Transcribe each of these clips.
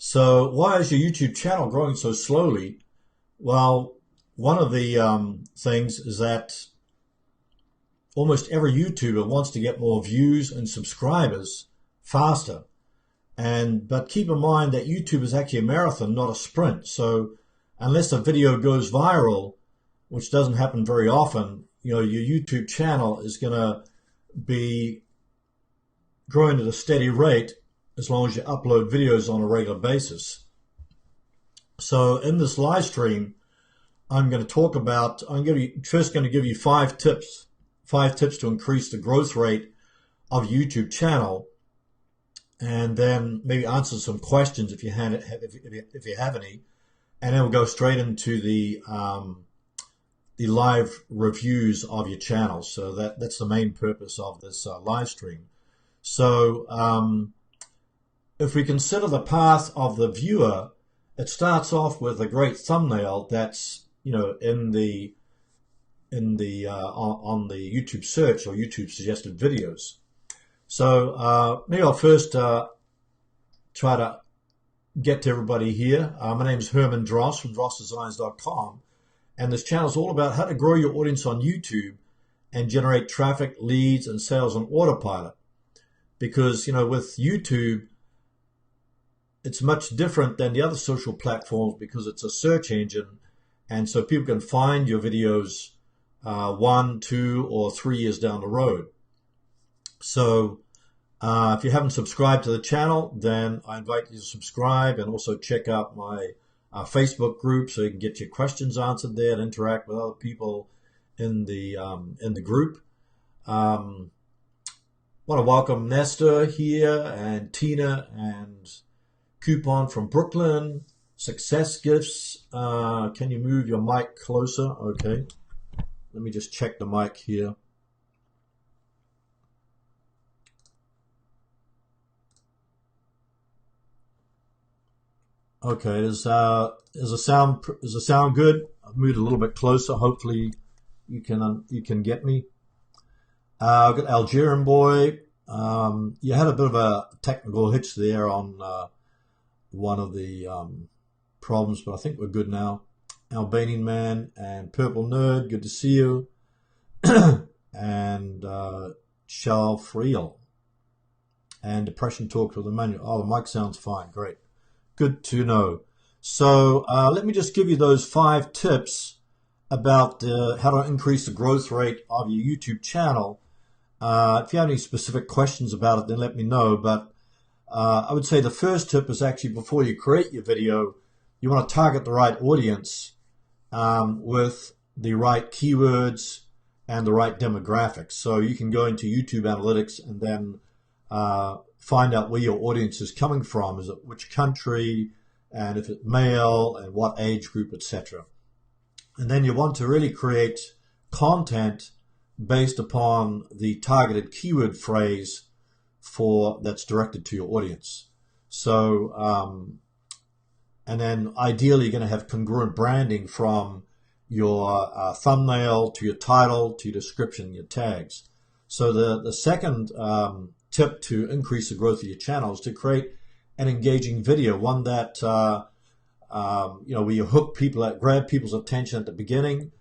So why is your YouTube channel growing so slowly? Well, one of the things is that almost every YouTuber wants to get more views and subscribers faster. But keep in mind that YouTube is actually a marathon, not a sprint. So unless a video goes viral, which doesn't happen very often, your YouTube channel is going to be growing at a steady rate as long as you upload videos on a regular basis. So in this live stream, I'm going to talk about, first going to give you five tips to increase the growth rate of your YouTube channel, and then maybe answer some questions if you have any, and then we'll go straight into the live reviews of your channel. So that's the main purpose of this live stream. So if we consider the path of the viewer, it starts off with a great thumbnail that's on the YouTube search or YouTube suggested videos. So maybe I'll first try to get to everybody here. My name is Herman Dross from drossdesigns.com, and this channel is all about how to grow your audience on YouTube and generate traffic, leads, and sales on autopilot. Because with YouTube, it's much different than the other social platforms because it's a search engine, and so people can find your videos 1, 2, or 3 years down the road. So if you haven't subscribed to the channel, then I invite you to subscribe and also check out my Facebook group so you can get your questions answered there and interact with other people in the group. Want to welcome Nestor here, and Tina, and Coupon from Brooklyn, Success Gifts. Can you move your mic closer? Okay. Let me just check the mic here. Okay, is the sound good? I've moved a little bit closer. Hopefully you can get me. I've got Algerian boy. You had a bit of a technical hitch there on one of the problems, but I think we're good now. Albanian man and Purple Nerd, good to see you. And Charles Friel and Depression Talks with Emmanuel. Oh, the mic sounds fine. Great. Good to know. So let me just give you those 5 tips about how to increase the growth rate of your YouTube channel. If you have any specific questions about it, then let me know. But I would say the first tip is actually before you create your video, you want to target the right audience with the right keywords and the right demographics. So you can go into YouTube Analytics and then find out where your audience is coming from. Is it which country, and if it's male, and what age group, etc. And then you want to really create content based upon the targeted keyword phrase that's directed to your audience. So, and then ideally you're going to have congruent branding from your thumbnail to your title to your description, your tags. So the second tip to increase the growth of your channel is to create an engaging video, one that where you hook people, grab people's attention at the beginning,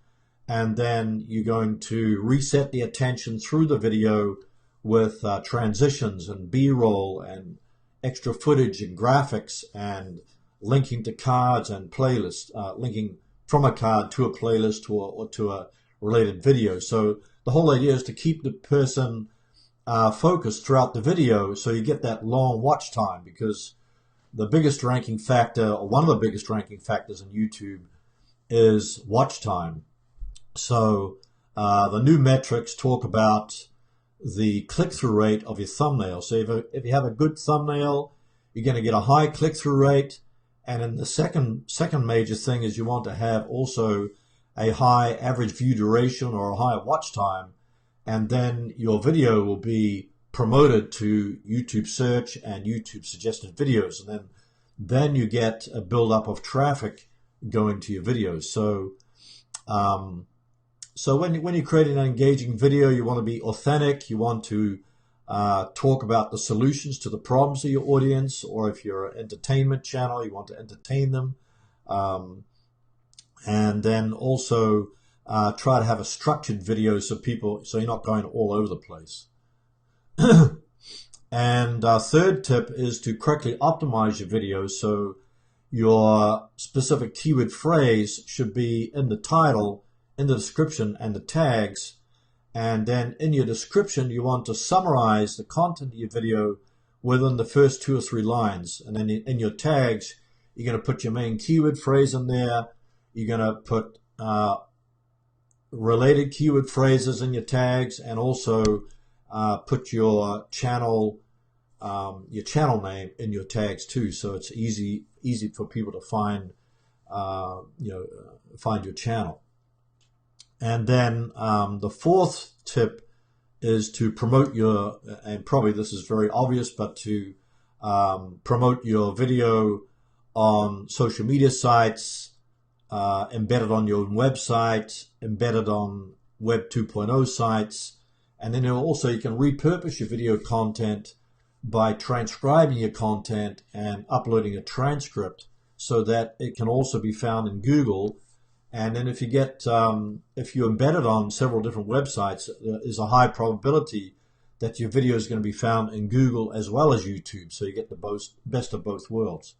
and then you're going to reset the attention through the video with transitions and B-roll and extra footage and graphics and linking to cards and playlists, linking from a card to a playlist or to a related video. So the whole idea is to keep the person focused throughout the video so you get that long watch time, because the biggest ranking factor, or one of the biggest ranking factors in YouTube, is watch time. So the new metrics talk about the click-through rate of your thumbnail. So if you have a good thumbnail, you're going to get a high click-through rate. And then the second major thing is you want to have also a high average view duration or a high watch time. And then your video will be promoted to YouTube search and YouTube suggested videos. And then you get a buildup of traffic going to your videos. So So when you're creating an engaging video, you want to be authentic. You want to talk about the solutions to the problems of your audience, or if you're an entertainment channel, you want to entertain them. And then also try to have a structured video so you're not going all over the place. And third tip is to correctly optimize your videos. So your specific keyword phrase should be in the title, in the description, and the tags. And then in your description, you want to summarize the content of your video within the first 2 or 3 lines. And then in your tags, you're going to put your main keyword phrase in there. You're going to put related keyword phrases in your tags, and also put your channel name in your tags too, so it's easy for people to find find your channel. And then the fourth tip is to promote your, and probably this is very obvious, but to promote your video on social media sites, embedded on your website, embedded on Web 2.0 sites, and then also you can repurpose your video content by transcribing your content and uploading a transcript so that it can also be found in Google. And then if you embed it on several different websites, there's a high probability that your video is going to be found in Google as well as YouTube, so you get the best of both worlds.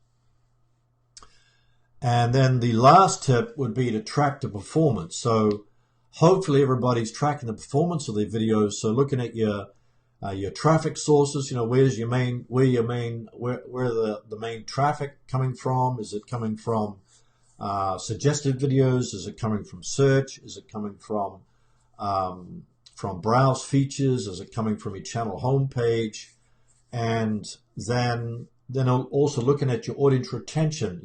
And then the last tip would be to track the performance. So hopefully everybody's tracking the performance of their videos. So looking at your traffic sources, where the main traffic coming from? Is it coming from suggested videos? Is it coming from search? Is it coming from browse features? Is it coming from your channel homepage? And then also looking at your audience retention.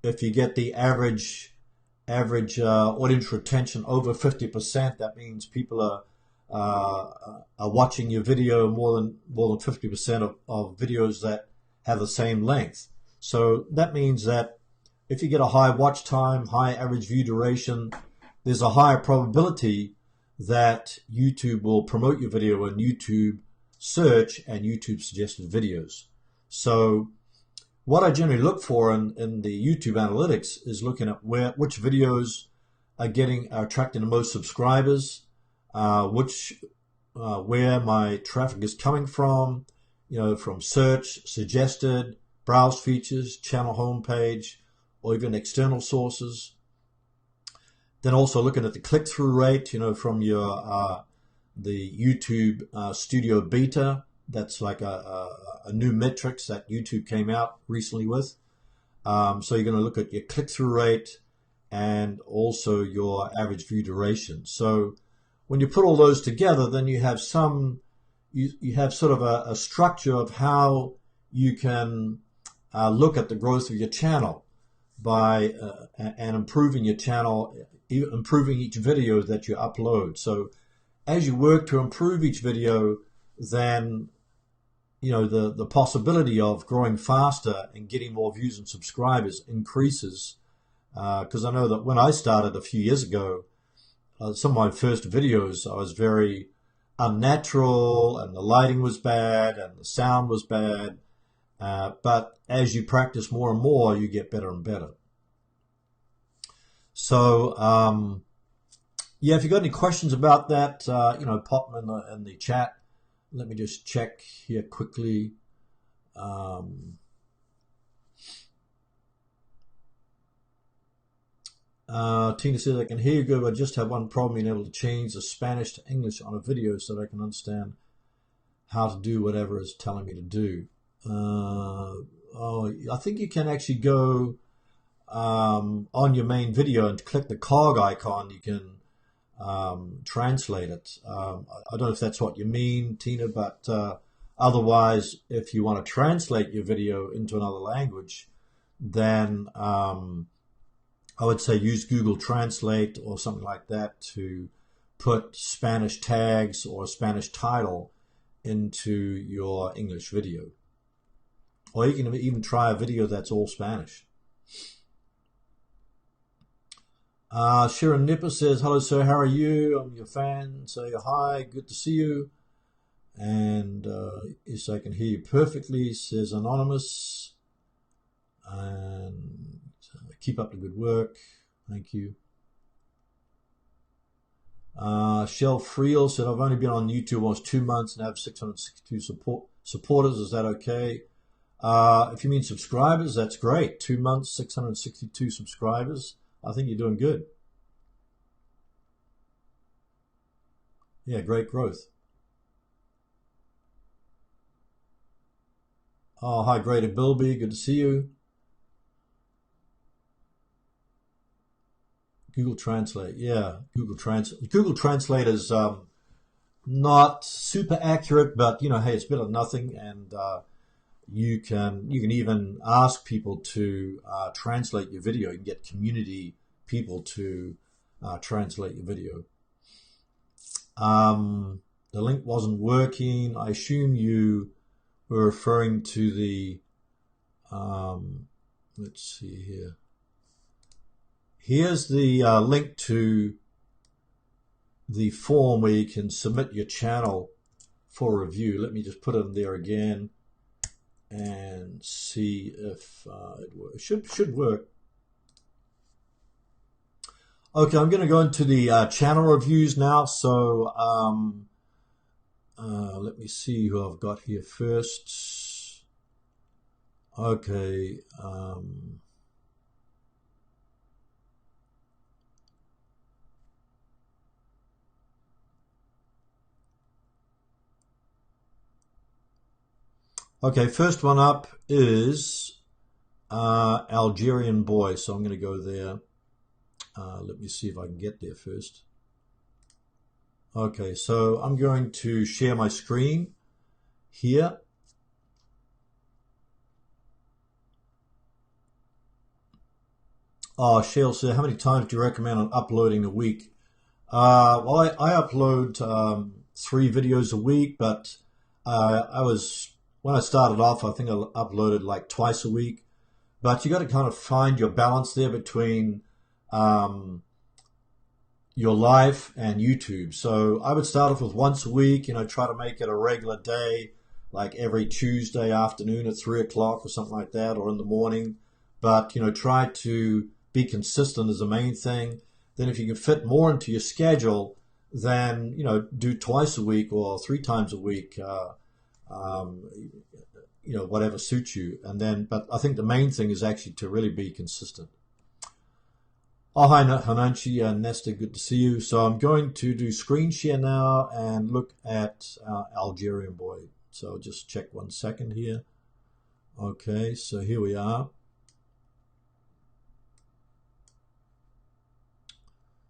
If you get the average audience retention over 50%, that means people are watching your video more than 50% of videos that have the same length. So that means that if you get a high watch time, high average view duration, there's a higher probability that YouTube will promote your video in YouTube search and YouTube suggested videos. So what I generally look for in the YouTube analytics is looking at which videos are attracting the most subscribers, where my traffic is coming from, from search, suggested, browse features, channel homepage, or even external sources. Then also looking at the click-through rate, from your the YouTube Studio Beta. That's like a new metrics that YouTube came out recently with. So you're going to look at your click-through rate and also your average view duration. So when you put all those together, then you have you have sort of a structure of how you can look at the growth of your channel by and improving your channel, improving each video that you upload. So as you work to improve each video, then the possibility of growing faster and getting more views and subscribers increases. Because I know that when I started a few years ago, some of my first videos, I was very unnatural, and the lighting was bad, and the sound was bad. But as you practice more and more, you get better and better. So, yeah, if you've got any questions about that, pop them in the chat. Let me just check here quickly. Tina says, I can hear you good, but I just have one problem, being able to change the Spanish to English on a video so that I can understand how to do whatever it's telling me to do. I think you can actually go on your main video and click the cog icon. You can translate it. I don't know if that's what you mean, Tina, but otherwise, if you want to translate your video into another language, then I would say use Google Translate or something like that to put Spanish tags or a Spanish title into your English video. Or you can even try a video that's all Spanish. Sharon Nipper says, hello, sir, how are you? I'm your fan. Say hi, good to see you. And yes, I can hear you perfectly, says Anonymous. And keep up the good work. Thank you. Shell Friel said, I've only been on YouTube almost 2 months and have 662 supporters. Is that okay? If you mean subscribers, that's great. 2 months, 662 subscribers. I think you're doing good. Yeah, great growth. Oh, hi, Greater Bilby. Good to see you. Google Translate. Yeah, Google Translate. Google Translate is not super accurate, but you know, hey, it's better than nothing. And you can even ask people to translate your video. You can get community people to translate your video. The link wasn't working. I assume you were referring to the, let's see here. Here's the link to the form where you can submit your channel for review. Let me just put it in there again and see if it works. Should work. Okay, I'm going to go into the channel reviews now. So let me see who I've got here first. Okay. Okay, first one up is Algerian Boy. So I'm going to go there. Let me see if I can get there first. Okay, so I'm going to share my screen here. Oh, Shale said, how many times do you recommend on uploading a week? Well, I upload 3 videos a week, but when I started off, I think I uploaded like twice a week. But you got to kind of find your balance there between your life and YouTube. So I would start off with once a week, you know, try to make it a regular day, like every Tuesday afternoon at 3 o'clock or something like that, or in the morning. But, you know, try to be consistent is the main thing. Then if you can fit more into your schedule, then, you know, do twice a week or 3 times a week, you know, whatever suits you. And then, but I think the main thing is actually to really be consistent. Oh, hi, Hananchi and Nesta, good to see you. So I'm going to do screen share now and look at Algerian Boy. So just check 1 second here. Okay, so here we are.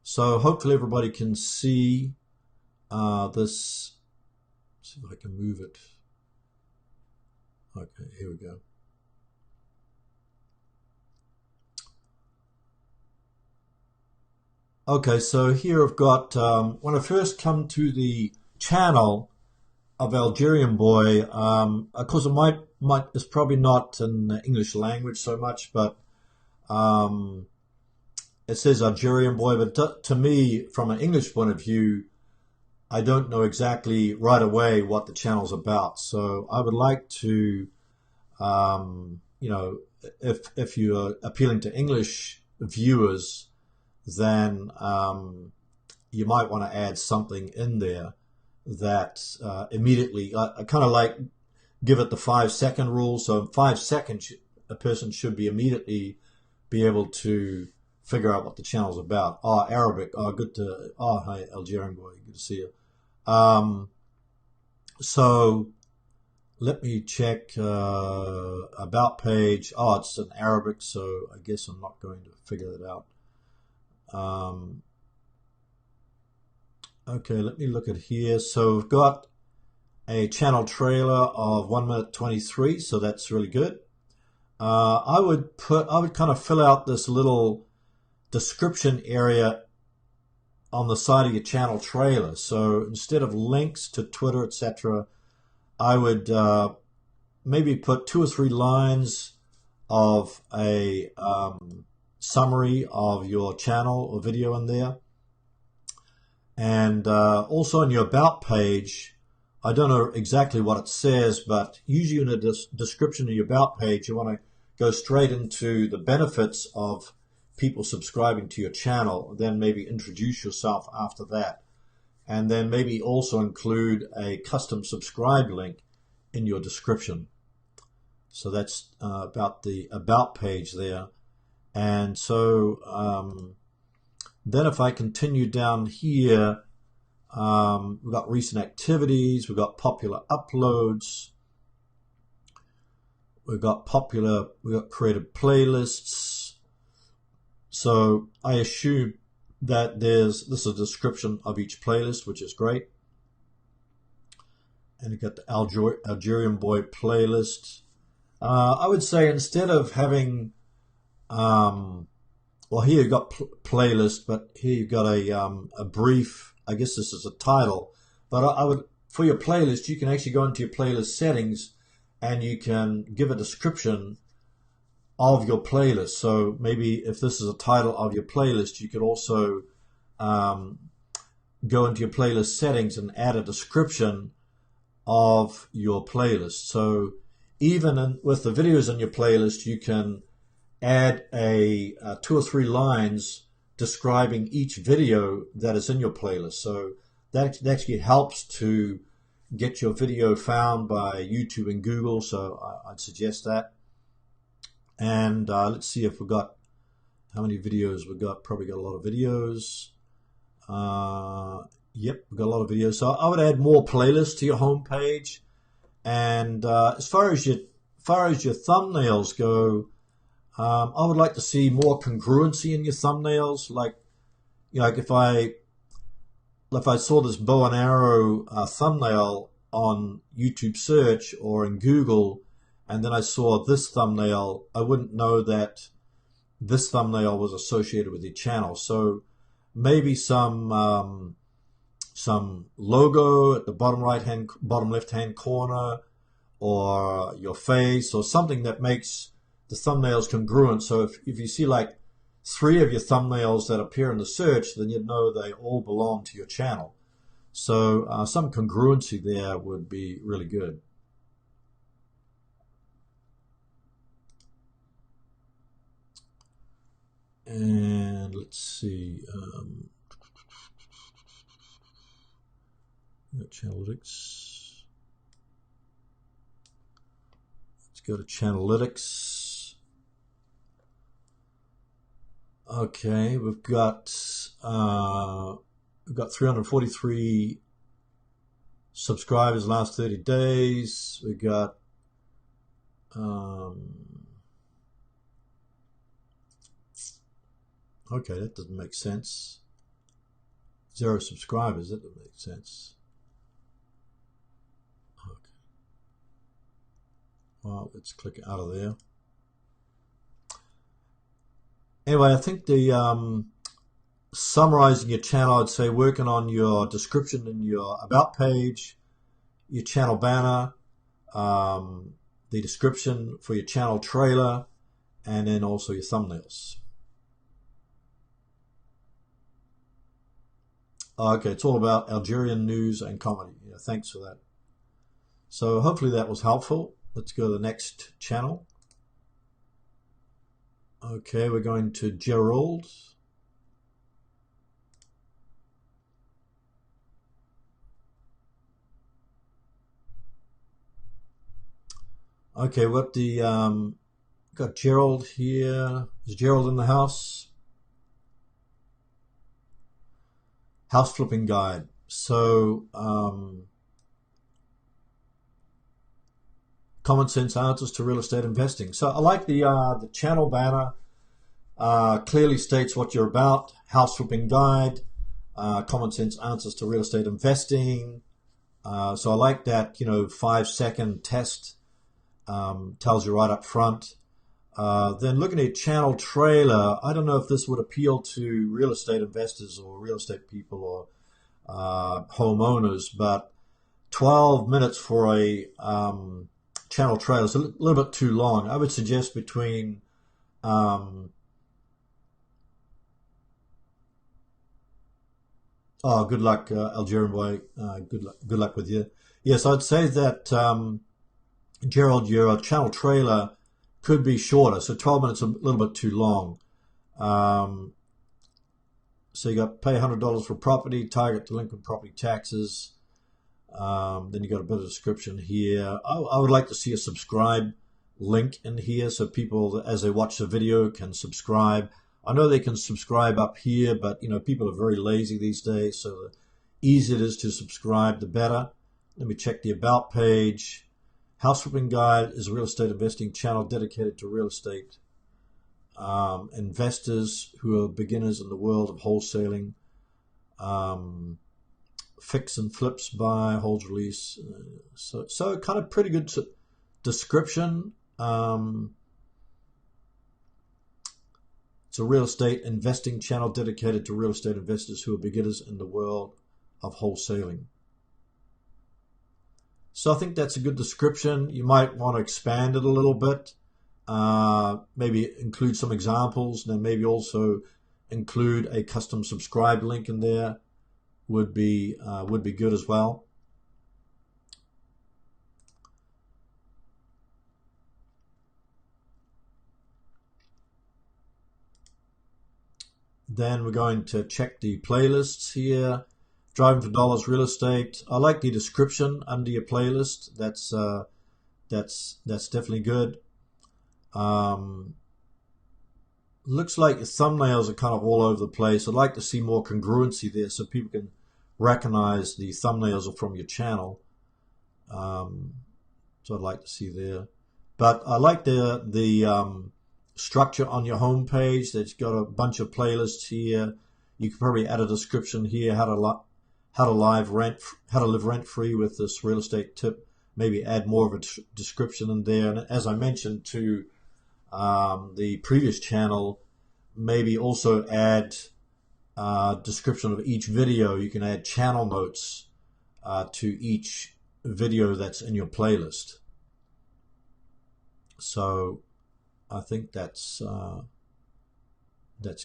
So hopefully everybody can see this. Let's see if I can move it. Okay, here we go. Okay, so here I've got, when I first come to the channel of Algerian Boy, of course it it's probably not in the English language so much, but it says Algerian Boy, but to me, from an English point of view, I don't know exactly right away what the channel's about. So I would like to, you know, if you're appealing to English viewers, then you might want to add something in there that immediately, I kind of like give it the 5-second rule. So 5 seconds, a person should be immediately be able to figure out what the channel's about. Oh, Arabic. Oh, good to. Oh, hi, Algerian Boy. Good to see you. So let me check about page. Oh, it's in Arabic, so I guess I'm not going to figure it out. Okay, let me look at here. So we've got a channel trailer of 1 minute 23, so that's really good. I would kind of fill out this little description area on the side of your channel trailer. So instead of links to Twitter, etc., I would maybe put 2 or 3 lines of a summary of your channel or video in there. And also on your about page, I don't know exactly what it says, but usually in a description of your About page, you want to go straight into the benefits of people subscribing to your channel, then maybe introduce yourself after that, and then maybe also include a custom subscribe link in your description. So that's about the About page there. And so then if I continue down here, we've got recent activities, we've got popular uploads, we've got created playlists. So I assume that this is a description of each playlist, which is great. And you got the Algerian Boy playlist. I would say instead of having, well, here you've got playlist, but here you've got a brief, I guess this is a title, but I would, for your playlist, you can actually go into your playlist settings and you can give a description of your playlist. So maybe if this is a title of your playlist, you could also go into your playlist settings and add a description of your playlist. So even with the videos in your playlist, you can add a 2 or 3 lines describing each video that is in your playlist. So that actually helps to get your video found by YouTube and Google. So I'd suggest that. And let's see if we've got how many videos we've got. Probably got a lot of videos. Yep, we've got a lot of videos. So I would add more playlists to your homepage. And as far as your thumbnails go, I would like to see more congruency in your thumbnails. Like if I saw this bow and arrow thumbnail on YouTube search or in Google, and then I saw this thumbnail, I wouldn't know that this thumbnail was associated with your channel. So maybe some logo at the bottom left hand corner, or your face, or something that makes the thumbnails congruent. So if you see like 3 of your thumbnails that appear in the search, then you'd know they all belong to your channel. So some congruency there would be really good. And let's see, Channelytics. Let's go to Channelytics. Okay, we've got 343 subscribers last 30 days. We got okay, that doesn't make sense. 0 subscribers, that doesn't make sense. Okay. Well, let's click out of there. Anyway, I think the summarizing your channel, I'd say working on your description in your About page, your channel banner, the description for your channel trailer, and then also your thumbnails. Okay, it's all about Algerian news and comedy. Yeah, thanks for that. So hopefully that was helpful. Let's go to the next channel. Okay, we're going to Gerald. Okay, what the got Gerald here. Is Gerald in the house? House flipping guide. So common sense answers to real estate investing. So I like the channel banner. Clearly states what you're about. House flipping guide. Common sense answers to real estate investing. So I like that. 5-second test tells you right up front. Then looking at channel trailer, I don't know if this would appeal to real estate investors or real estate people or homeowners, but 12 minutes for a channel trailer is a little bit too long. I would suggest between oh, good luck, Algerian Boy. Good luck with you. Yes, I'd say that, Gerald, your channel trailer could be shorter. So 12 minutes is a little bit too long. Um, so you got pay $100 for property, target delinquent property taxes. Then you got a bit of description here. I would like to see a subscribe link in here so people, as they watch the video, can subscribe. I know they can subscribe up here, but people are very lazy these days, so the easier it is to subscribe, the better. Let me check the about page. House Flipping Guide is a real estate investing channel dedicated to real estate investors who are beginners in the world of wholesaling. Fix and flips, buy, holds, release. So kind of pretty good description. It's a real estate investing channel dedicated to real estate investors who are beginners in the world of wholesaling. So I think that's a good description. You might want to expand it a little bit. Maybe include some examples, and then maybe also include a custom subscribe link in there. Would be good as well. Then we're going to check the playlists here. Driving for Dollars Real Estate. I like the description under your playlist. That's definitely good. Looks like the thumbnails are kind of all over the place. I'd like to see more congruency there so people can recognize the thumbnails are from your channel. So I'd like to see there. But I like the structure on your home page. That's got a bunch of playlists here. You could probably add a description here, how to live rent free with this real estate tip. Maybe add more of a description in there. And as I mentioned to the previous channel, maybe also add description of each video. You can add channel notes to each video that's in your playlist. So I think that's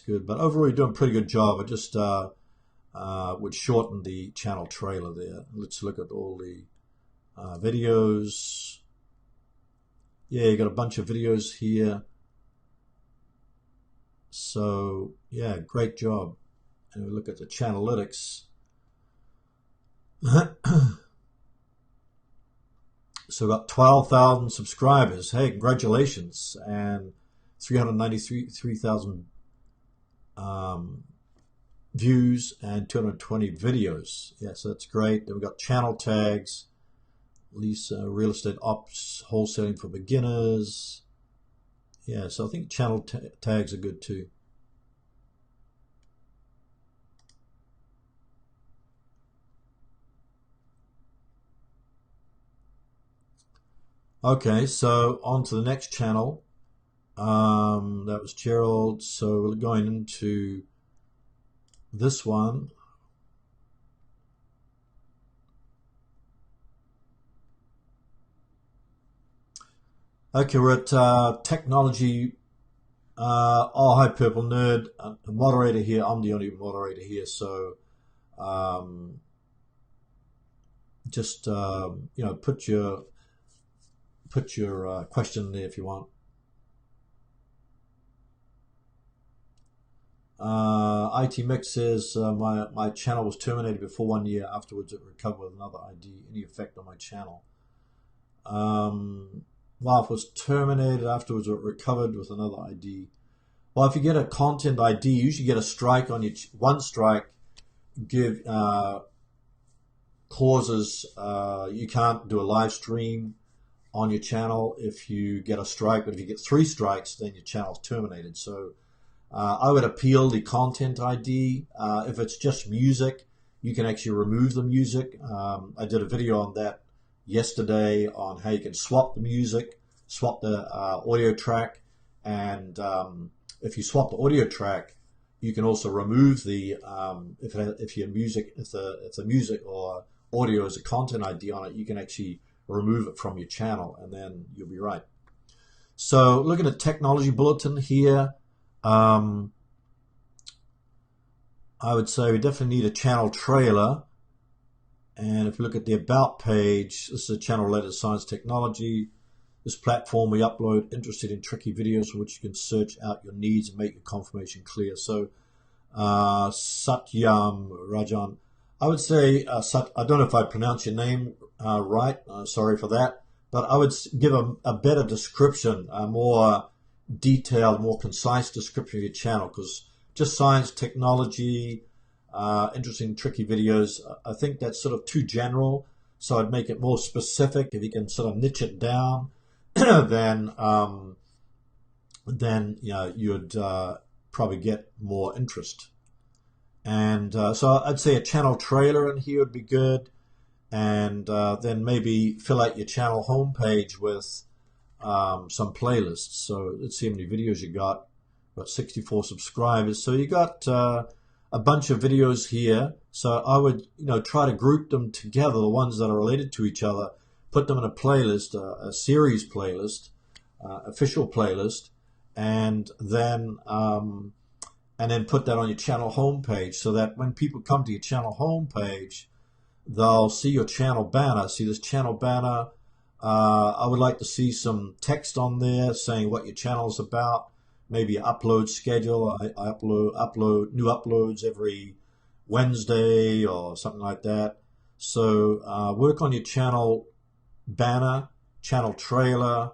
good. But overall, you're doing a pretty good job. I just would shorten the channel trailer there. Let's look at all the videos. Yeah, you got a bunch of videos here. So yeah, great job. And we look at the Channelytics. So got 12,000 subscribers. Hey, congratulations. And 393,000 views and 220 videos. Yeah, so that's great. Then we've got channel tags. Lisa, real estate ops, wholesaling for beginners. Yeah, so I think channel tags are good too. Okay, so on to the next channel. That was Gerald. So we're going into this one. Okay, we're at technology. Oh, hi, Purple Nerd. I'm a moderator here. I'm the only moderator here, so just put your question there if you want. IT Mix says my channel was terminated before 1 year. Afterwards, it recovered with another ID. Any effect on my channel? Well, if it was terminated, afterwards it recovered with another ID. Well, if you get a content ID, you usually get a strike on your one strike. Causes you can't do a live stream on your channel if you get a strike. But if you get 3 strikes, then your channel's terminated. So I would appeal the content ID. If it's just music, you can actually remove the music. I did a video on that yesterday on how you can swap the music, swap the audio track, and if you swap the audio track, you can also remove the if the music or audio has a content ID on it, you can actually remove it from your channel, and then you'll be right. So looking at technology bulletin here, I would say we definitely need a channel trailer. And if you look at the About page, this is a channel related to science technology. This platform, we upload interesting and tricky videos from which you can search out your needs and make your confirmation clear. So Satyam Rajan, I would say, I don't know if I pronounce your name right, sorry for that, but I would give a better description, a more detailed, more concise description of your channel, because just science, technology, interesting, tricky videos, I think that's sort of too general. So I'd make it more specific. If you can sort of niche it down, then you'd probably get more interest. And so I'd say a channel trailer in here would be good. And then maybe fill out your channel homepage with some playlists. So let's see how many videos you got. Got 64 subscribers. So you got a bunch of videos here. So I would, try to group them together, the ones that are related to each other, put them in a playlist, a series playlist, official playlist, and then put that on your channel homepage, so that when people come to your channel homepage, they'll see your channel banner. See this channel banner. I would like to see some text on there saying what your channel is about. Maybe upload schedule. I upload new uploads every Wednesday or something like that. So work on your channel banner, channel trailer,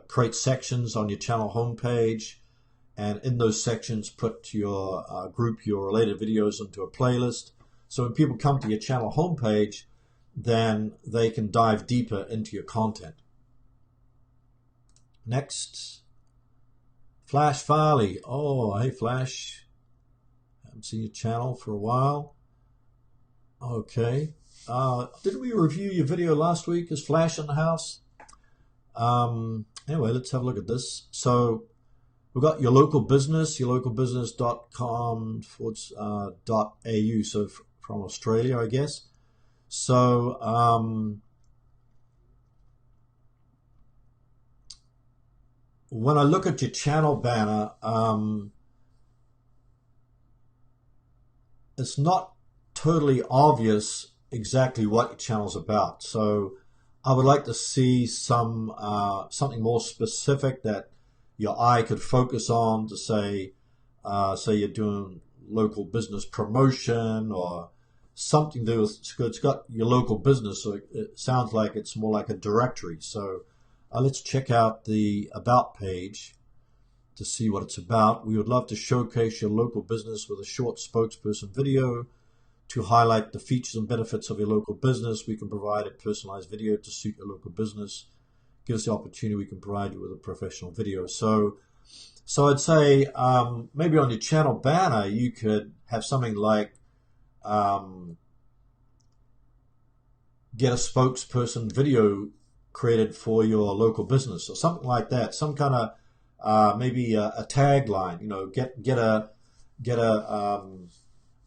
create sections on your channel homepage, and in those sections put your group your related videos into a playlist. So when people come to your channel homepage, then they can dive deeper into your content. Next, Flash Farley. Oh, hey Flash. Haven't seen your channel for a while. Okay. Did we review your video last week? Is Flash in the house? Anyway, let's have a look at this. So we've got your local business, yourlocalbusiness.com .au, so from Australia, I guess. So when I look at your channel banner, it's not totally obvious exactly what your channel's about. So I would like to see some something more specific that your eye could focus on, to say you're doing local business promotion or something to do with, it's got your local business, so it sounds like it's more like a directory. So let's check out the About page to see what it's about. We would love to showcase your local business with a short spokesperson video to highlight the features and benefits of your local business. We can provide a personalized video to suit your local business. Give us the opportunity, we can provide you with a professional video. So I'd say maybe on your channel banner, you could have something like get a spokesperson video created for your local business or something like that. Some kind of maybe a tagline. Get a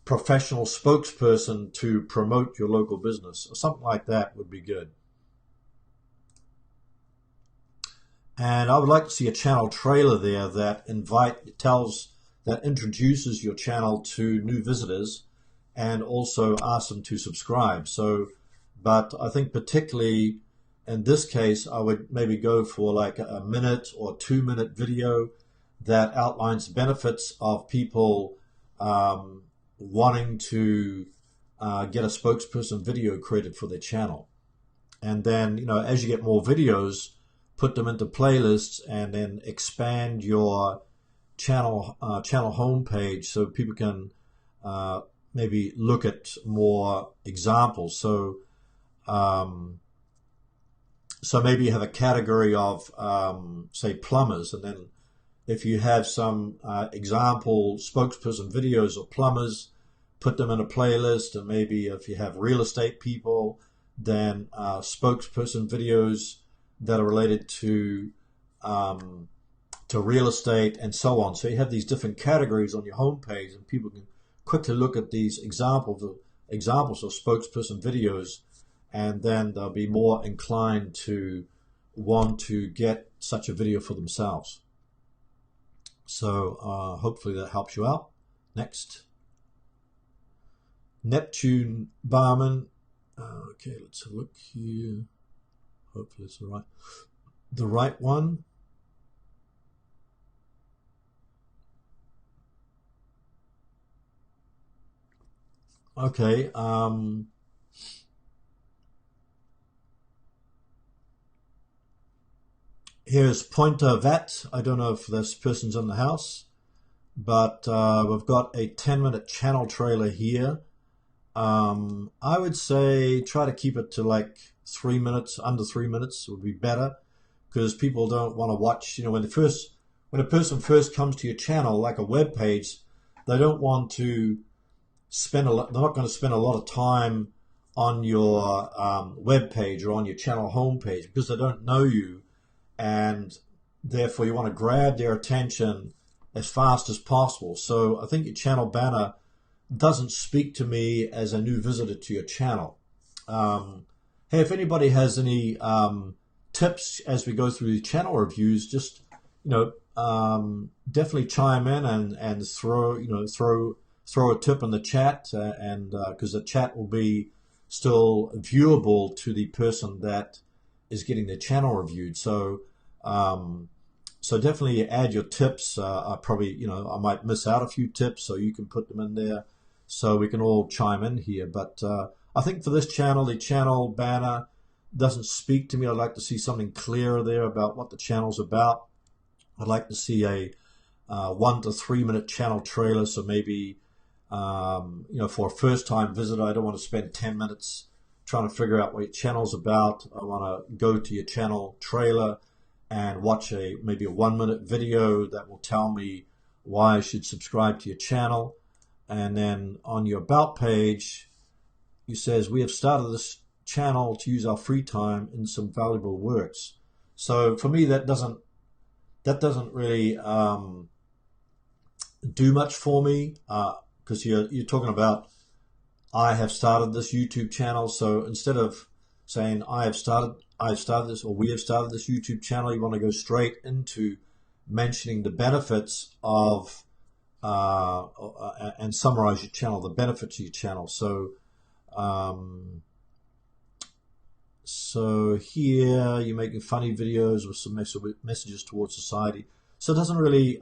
professional spokesperson to promote your local business or something like that would be good. And I would like to see a channel trailer there that introduces your channel to new visitors and also asks them to subscribe. But I think particularly in this case, I would maybe go for like a minute or 2-minute video that outlines the benefits of people wanting to get a spokesperson video created for their channel. And then, as you get more videos, put them into playlists and then expand your channel homepage so people can maybe look at more examples. So maybe you have a category of, say, plumbers, and then if you have some example spokesperson videos of plumbers, put them in a playlist. And maybe if you have real estate people, then spokesperson videos that are related to real estate and so on. So you have these different categories on your homepage, and people can quickly look at these examples of spokesperson videos, and then they'll be more inclined to want to get such a video for themselves. So hopefully that helps you out. Next. Neptune Barman. Okay, let's look here. Hopefully it's the right one. Okay. Here's Pointer Vat. I don't know if this person's in the house, but we've got a 10-minute channel trailer here. I would say try to keep it to like 3 minutes. Under 3 minutes would be better, because people don't want to watch. You know, when a person first comes to your channel, like a web page, they don't want to spend a lot. They're not going to spend a lot of time on your web page or on your channel homepage because they don't know you, and therefore you want to grab their attention as fast as possible. So I think your channel banner doesn't speak to me as a new visitor to your channel. Hey, if anybody has any tips as we go through the channel reviews, just definitely chime in and throw a tip in the chat, and because the chat will be still viewable to the person that is getting their channel reviewed. So so definitely add your tips. I probably, I might miss out a few tips, so you can put them in there so we can all chime in here. But I think for this channel, the channel banner doesn't speak to me. I'd like to see something clearer there about what the channel's about. I'd like to see a 1 to 3 minute channel trailer. So maybe, for a first time visitor, I don't want to spend 10 minutes trying to figure out what your channel's about. I want to go to your channel trailer and watch maybe a 1 minute video that will tell me why I should subscribe to your channel. And then on your about page, it says, we have started this channel to use our free time in some valuable works. So for me, that doesn't really do much for me, because you're talking about, I have started this YouTube channel. So instead of saying I've started this, or we have started this YouTube channel, you want to go straight into mentioning the benefits of and summarize your channel, the benefits of your channel. So so here you're making funny videos with some messages towards society. So it doesn't really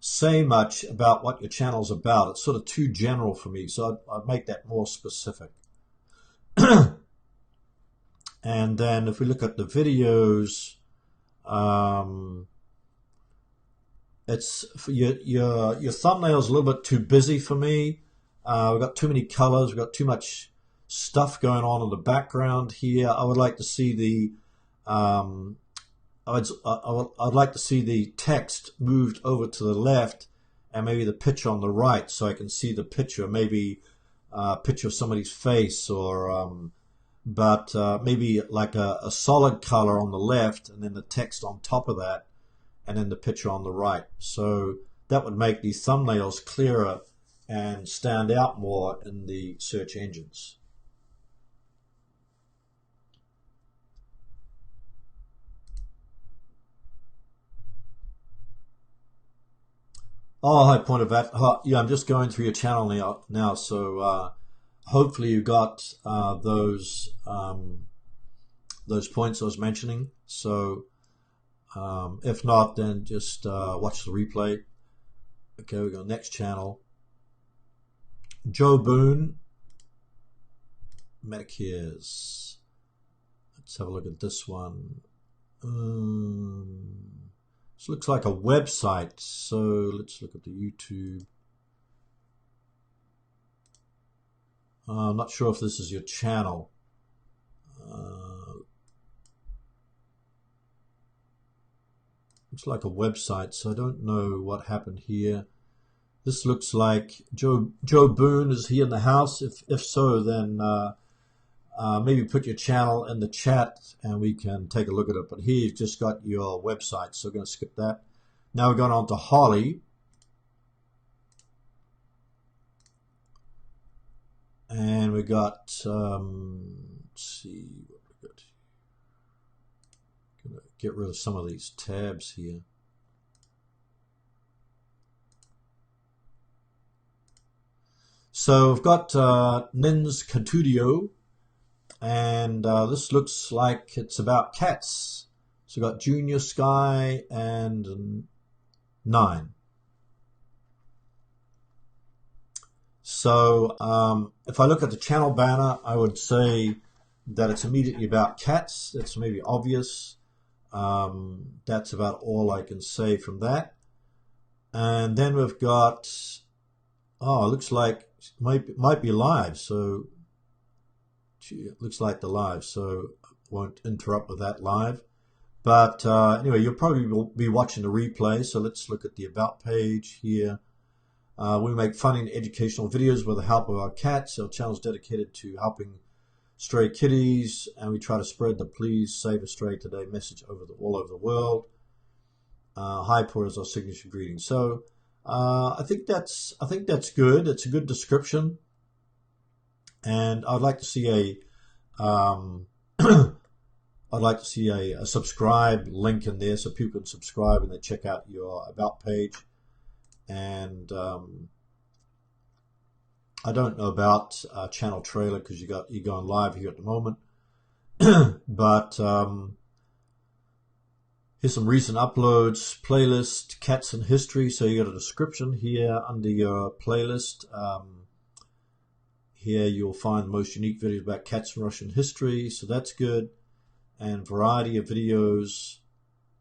say much about what your channel's about. It's sort of too general for me, so I'd make that more specific. And then if we look at the videos, it's your thumbnail's a little bit too busy for me. We've got too many colors. We've got too much stuff going on in the background here. I would like to see the I'd like to see the text moved over to the left, and maybe the picture on the right, so I can see the picture. Maybe a picture of somebody's face, or but maybe like a solid color on the left, and then the text on top of that, and then the picture on the right. So that would make the thumbnails clearer and stand out more in the search engines. Oh, hi, point of that. Yeah, I'm just going through your channel now, so hopefully you got those points I was mentioning. So if not, then just watch the replay. Okay, we go next channel. Joe Boone, Medicare's. Let's have a look at this one. This looks like a website, so let's look at the YouTube. I'm not sure if this is your channel. Looks like a website, so I don't know what happened here. This looks like Joe Boone. Is he in the house? If so, then maybe put your channel in the chat and we can take a look at it. But here you've just got your website, so we're going to skip that. Now we're going on to Holly. And we got, let's see what we got. Gonna get rid of some of these tabs here. So we've got Nins Catudio, and this looks like it's about cats. So we've got Junior, Sky, and 9. So if I look at the channel banner, I would say that it's immediately about cats. That's maybe obvious. That's about all I can say from that. And then we've got, oh, it looks like it might be live. So it looks like the live, so won't interrupt with that live. But anyway, you'll probably be watching the replay. So let's look at the About page here. We make funny and educational videos with the help of our cats. Our channel is dedicated to helping stray kitties, and we try to spread the "Please Save a Stray Today" message all over the world. Hi, poor is our signature greeting. So I think that's good. It's a good description, and I'd like to see a subscribe link in there so people can subscribe and then check out your About page. And I don't know about channel trailer because you're going live here at the moment. But here's some recent uploads, playlist, cats and history. So you got a description here under your playlist. Here you'll find the most unique videos about cats and Russian history. So that's good. And variety of videos,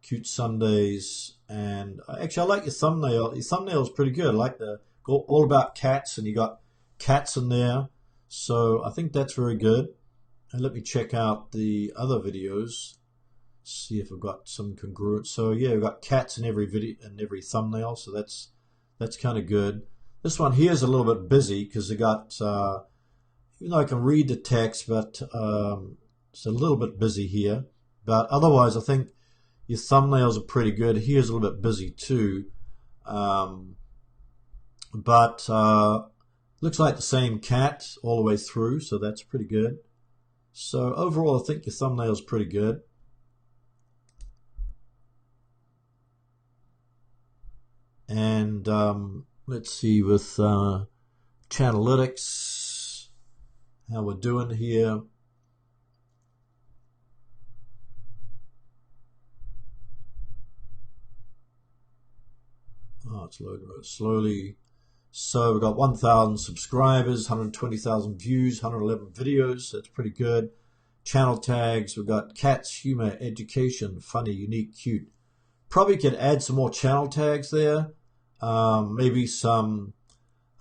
cute Sundays. And actually, I like your thumbnail. Your thumbnail is pretty good. I like the all about cats, and you got cats in there. So I think that's very good. And let me check out the other videos, see if I've got some congruence. So yeah, we've got cats in every video and every thumbnail. So that's kind of good. This one here is a little bit busy because I got, even though I can read the text, but it's a little bit busy here. But otherwise, I think your thumbnails are pretty good. Here's a little bit busy too. But looks like the same cat all the way through, so that's pretty good. So overall, I think your thumbnail is pretty good. And let's see with Chanalytics, how we're doing here. Oh, it's loading slowly. So we've got 1,000 subscribers, 120,000 views, 111 videos. That's pretty good. Channel tags, we've got cats, humor, education, funny, unique, cute. Probably could add some more channel tags there. Maybe some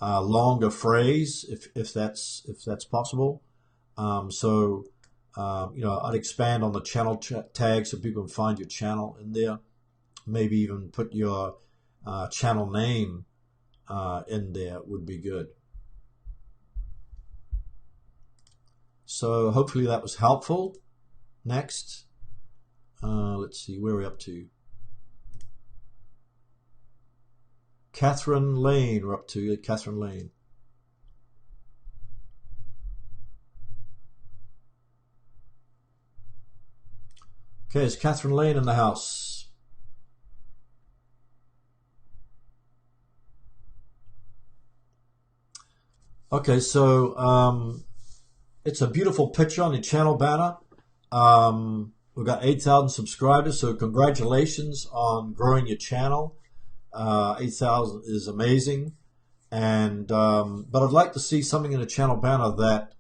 longer phrase if that's possible. So I'd expand on the channel tag so people can find your channel in there. Maybe even put your channel name in there would be good. So hopefully that was helpful. Next, let's see, where are we up to? Catherine Lane, we're up to Catherine Lane. Okay, is Catherine Lane in the house? Okay, so it's a beautiful picture on the channel banner. We've got 8,000 subscribers, so congratulations on growing your channel. 8,000 is amazing, and but I'd like to see something in the channel banner that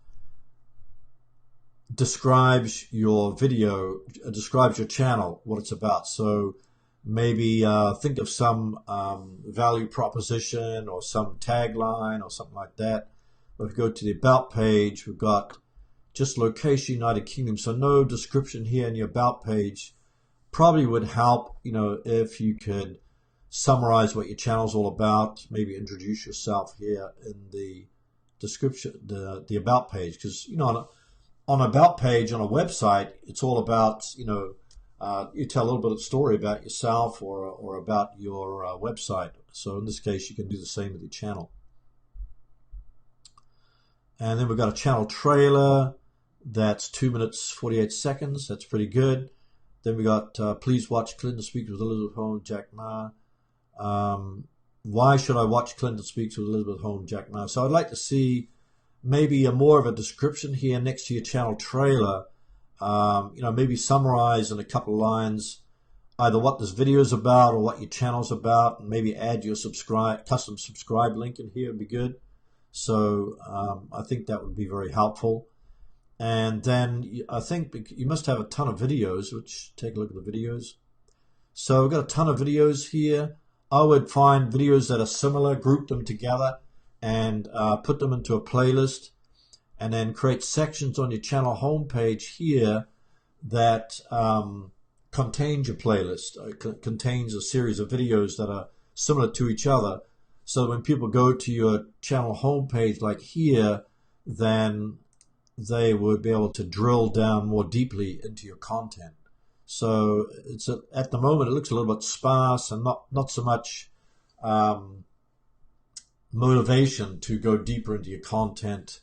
describes your video, describes your channel, what it's about. So maybe think of some value proposition or some tagline or something like that. If we go to the About page, we've got just location, United Kingdom. So no description here in your About page. Probably would help, if you could summarize what your channel's all about, maybe introduce yourself here in the description, the About page. Because, on an About page on a website, it's all about, you tell a little bit of story about yourself or about your website. So in this case, you can do the same with your channel. And then we've got a channel trailer that's 2 minutes 48 seconds. That's pretty good. Then we got Please Watch Clinton Speaks with Elizabeth Holmes, Jack Ma. why should I watch Clinton Speaks with Elizabeth Holmes, Jack Ma? So I'd like to see maybe a more of a description here next to your channel trailer. Maybe summarize in a couple of lines either what this video is about or what your channel's about, and maybe add your custom subscribe link in here would be good. So I think that would be very helpful. And then I think you must have a ton of videos, which take a look at the videos. So we've got a ton of videos here. I would find videos that are similar, group them together, and put them into a playlist, and then create sections on your channel homepage here that contains your playlist, contains a series of videos that are similar to each other. So when people go to your channel homepage like here, then they would be able to drill down more deeply into your content. So it's at the moment it looks a little bit sparse and not so much motivation to go deeper into your content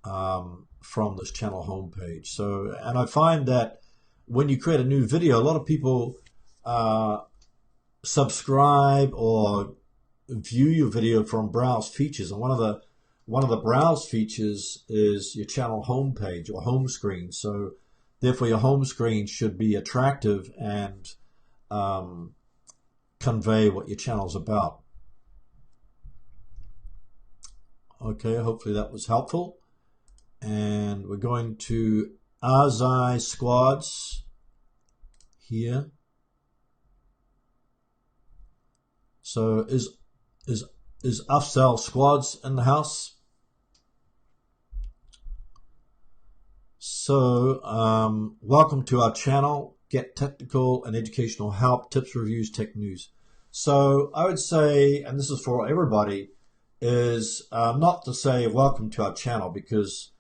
from this channel homepage. So, and I find that when you create a new video, a lot of people subscribe or view your video from browse features, and one of the browse features is your channel homepage or home screen. So therefore your home screen should be attractive and convey what your channel's about. Okay, hopefully that was helpful. And we're going to Azai squads here. So is Afzal squads in the house? So welcome to our channel. Get technical and educational help, tips, reviews, tech news. So I would say, and this is for everybody, is not to say welcome to our channel, because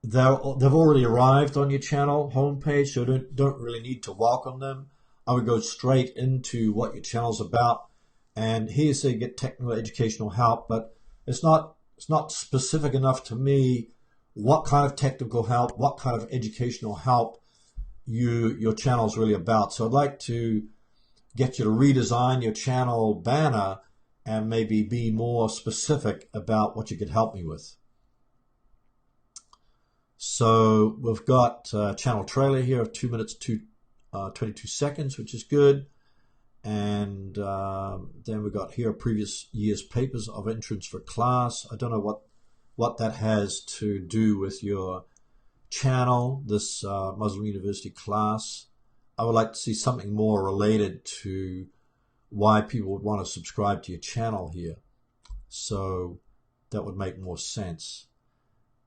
they've already arrived on your channel homepage, so don't really need to welcome them. I would go straight into what your channel's about, and here you say get technical educational help, but it's not specific enough to me what kind of technical help, what kind of educational help your channel's really about. So I'd like to get you to redesign your channel banner and maybe be more specific about what you could help me with. So we've got a channel trailer here of 2 minutes to 22 seconds, which is good. And then we've got here previous year's papers of entrance for class. I don't know what that has to do with your channel, this Muslim University class. I would like to see something more related to why people would want to subscribe to your channel here. So that would make more sense.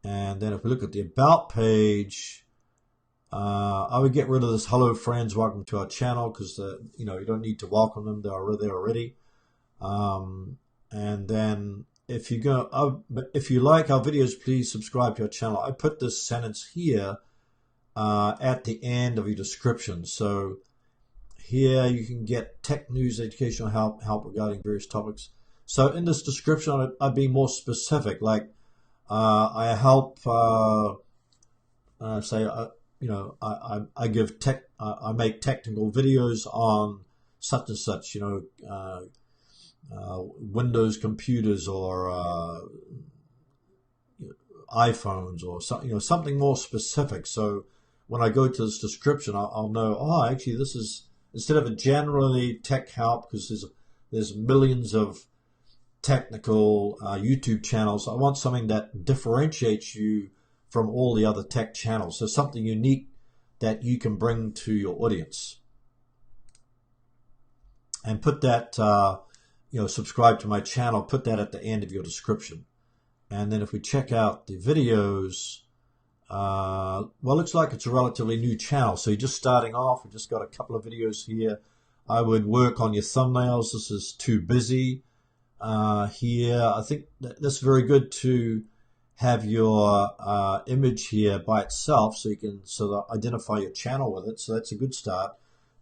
And then if we look at the About page, I would get rid of this hello friends, welcome to our channel, because you don't need to welcome them, they're there already. And then if you like our videos, please subscribe to our channel. I put this sentence here at the end of your description. So here you can get tech news, educational help regarding various topics. So in this description, I'd be more specific, like I help say I give I make technical videos on such and such, Windows computers or iPhones or something more specific. So when I go to this description, I'll know, oh, actually this is, instead of a generally tech help, because there's millions of technical YouTube channels, I want something that differentiates you from all the other tech channels. So something unique that you can bring to your audience. And put that, subscribe to my channel, put that at the end of your description. And then if we check out the videos, well, it looks like it's a relatively new channel. So you're just starting off. We've just got a couple of videos here. I would work on your thumbnails. This is TubeBuddy. Here, I think that's very good to have your image here by itself, so you can identify your channel with it. So that's a good start.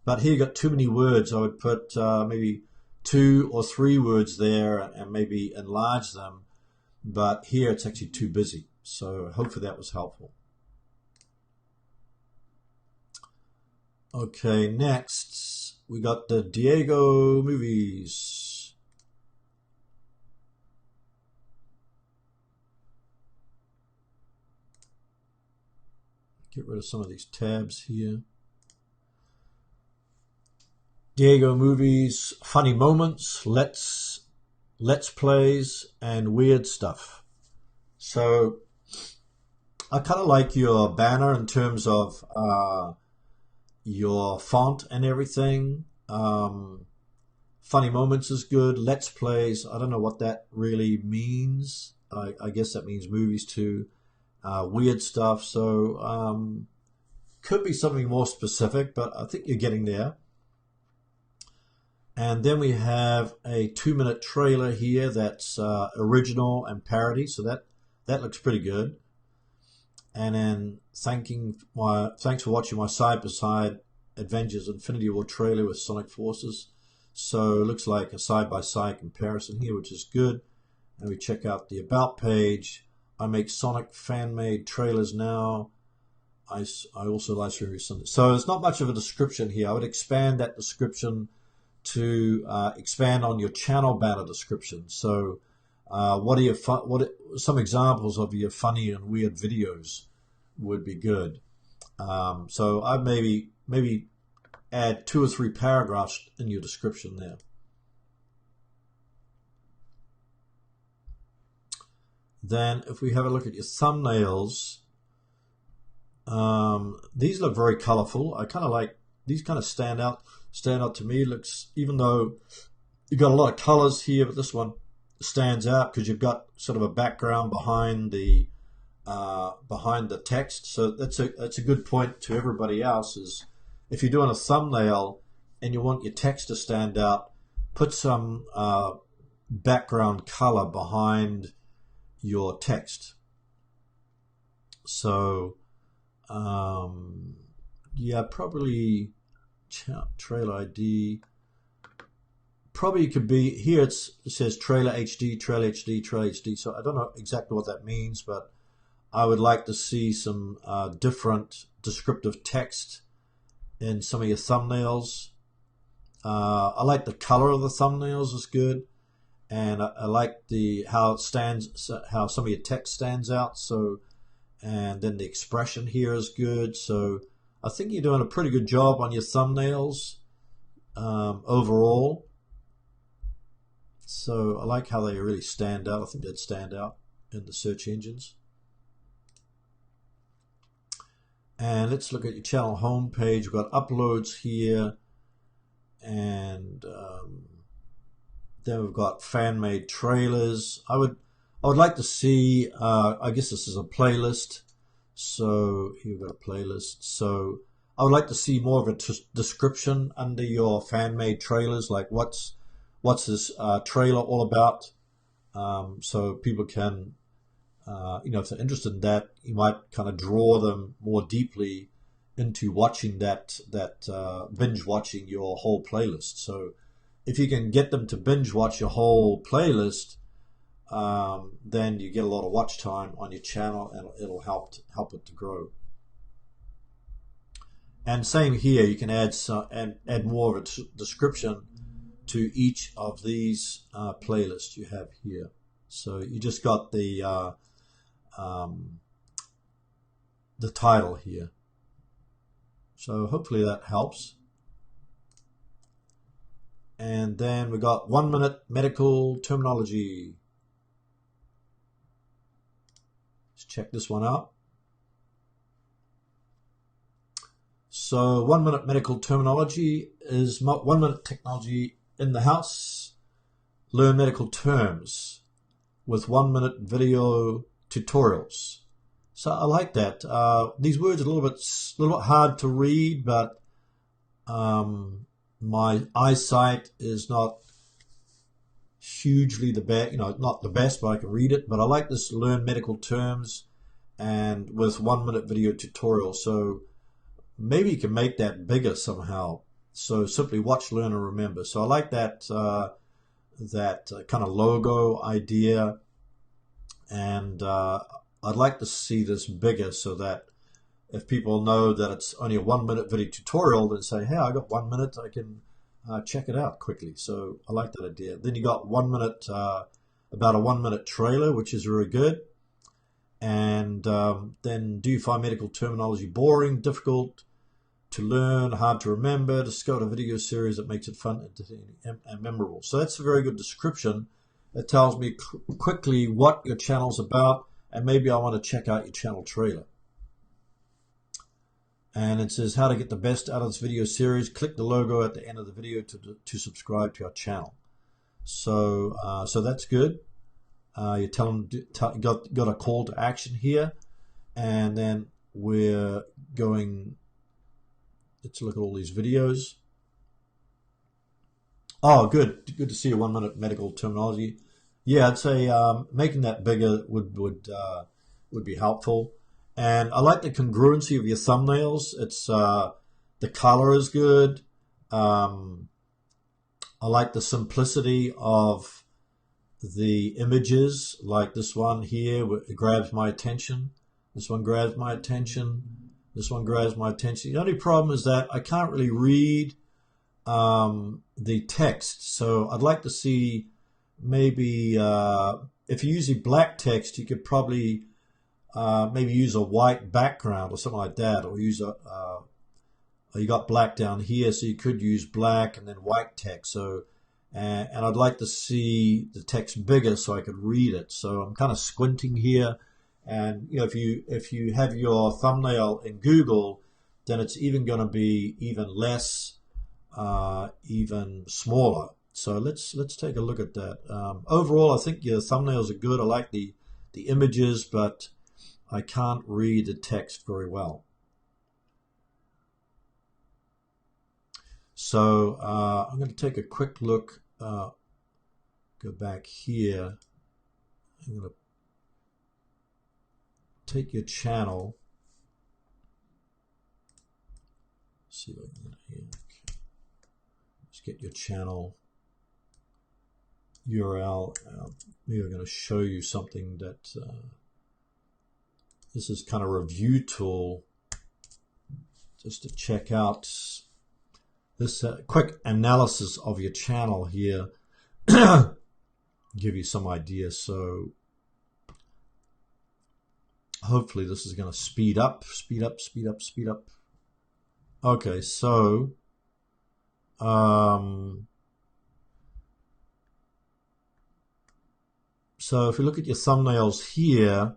But here you got too many words. I would put maybe 2 or 3 words there and maybe enlarge them. But here it's actually too busy. So hopefully that was helpful. Okay, next we got the Diego movies. Get rid of some of these tabs here. Diego movies, funny moments, let's plays, and weird stuff. So I kind of like your banner in terms of your font and everything. Funny moments is good. Let's plays, I don't know what that really means. I guess that means movies too. Weird stuff. So could be something more specific, but I think you're getting there. And then we have a 2-minute trailer here that's original and parody. So that looks pretty good. And then thanks for watching my side-by-side Avengers Infinity War trailer with Sonic Forces. So it looks like a side-by-side comparison here, which is good. And we check out the About page. I make Sonic fan-made trailers now. I also live stream Sunday. So there's not much of a description here. I would expand that description to expand on your channel banner description. So some examples of your funny and weird videos would be good. So I maybe add 2 or 3 paragraphs in your description there. Then if we have a look at your thumbnails, these look very colorful. I kind of like these, kind of stand out to me. Looks, even though you've got a lot of colors here, but this one stands out because you've got sort of a background behind the text. So that's a good point to everybody else, is if you're doing a thumbnail and you want your text to stand out, put some background color behind your text. So yeah, probably trailer ID. Probably could be here. It says trailer HD, trailer HD, trailer HD. So I don't know exactly what that means, but I would like to see some different descriptive text in some of your thumbnails. I like the color of the thumbnails is good, and I like how some of your text stands out. So, and then the expression here is good. So I think you're doing a pretty good job on your thumbnails overall. So I like how they really stand out. I think they'd stand out in the search engines. And let's look at your channel homepage. We've got uploads here, and then we've got fan-made trailers. I would like to see. I guess this is a playlist. So here we've got a playlist. So I would like to see more of a description under your fan-made trailers, like what's this trailer all about, so people can, if they're interested in that, you might kind of draw them more deeply into watching that binge watching your whole playlist. So if you can get them to binge watch your whole playlist, then you get a lot of watch time on your channel, and it'll help it to grow. And same here, you can add more of a description to each of these playlists you have here. So you just got the title here. So hopefully that helps. And then we got 1-minute medical terminology. Let's check this one out. So 1-minute medical terminology is 1-minute technology in the house. Learn medical terms with 1-minute video tutorials. So I like that. These words are a little bit hard to read, but my eyesight is not hugely the best. Not the best, but I can read it. But I like this: learn medical terms, and with 1-minute video tutorial. So maybe you can make that bigger somehow. So simply watch, learn, and remember. So I like that kind of logo idea, and I'd like to see this bigger so that if people know that it's only a 1-minute video tutorial, then say, hey, I got 1 minute, I can check it out quickly. So I like that idea. Then you got 1 minute, about a 1-minute trailer, which is really good. And then, do you find medical terminology boring, difficult to learn, hard to remember? Discover a video series that makes it fun, entertaining, and memorable. So that's a very good description. It tells me quickly what your channel's about, and maybe I want to check out your channel trailer. And it says how to get the best out of this video series. Click the logo at the end of the video to subscribe to our channel. So so that's good. You tell them got a call to action here, and then we're going. Let's look at all these videos. Oh, good to see a 1 minute medical terminology. Yeah, I'd say making that bigger would be helpful. And I like the congruency of your thumbnails. It's the color is good. I like the simplicity of the images, like this one here. It grabs my attention. This one grabs my attention. This one grabs my attention. The only problem is that I can't really read the text. So I'd like to see maybe if you're using black text, you could probably maybe use a white background or something like that, or use you got black down here, so you could use black and then white text. So and I'd like to see the text bigger so I could read it. So I'm kind of squinting here, and you know, if you have your thumbnail in Google, then it's even going to be even less, even smaller. So let's take a look at that. Overall, I think your thumbnails are good. I like the images, but I can't read the text very well. So I'm going to take a quick look. Go back here. I'm going to take your channel. See what I can get here. Okay. Let's get your channel URL. Maybe I'm going to show you something that this is kind of a review tool just to check out this quick analysis of your channel here. Give you some ideas. So hopefully this is going to speed up. Okay, so so if you look at your thumbnails here,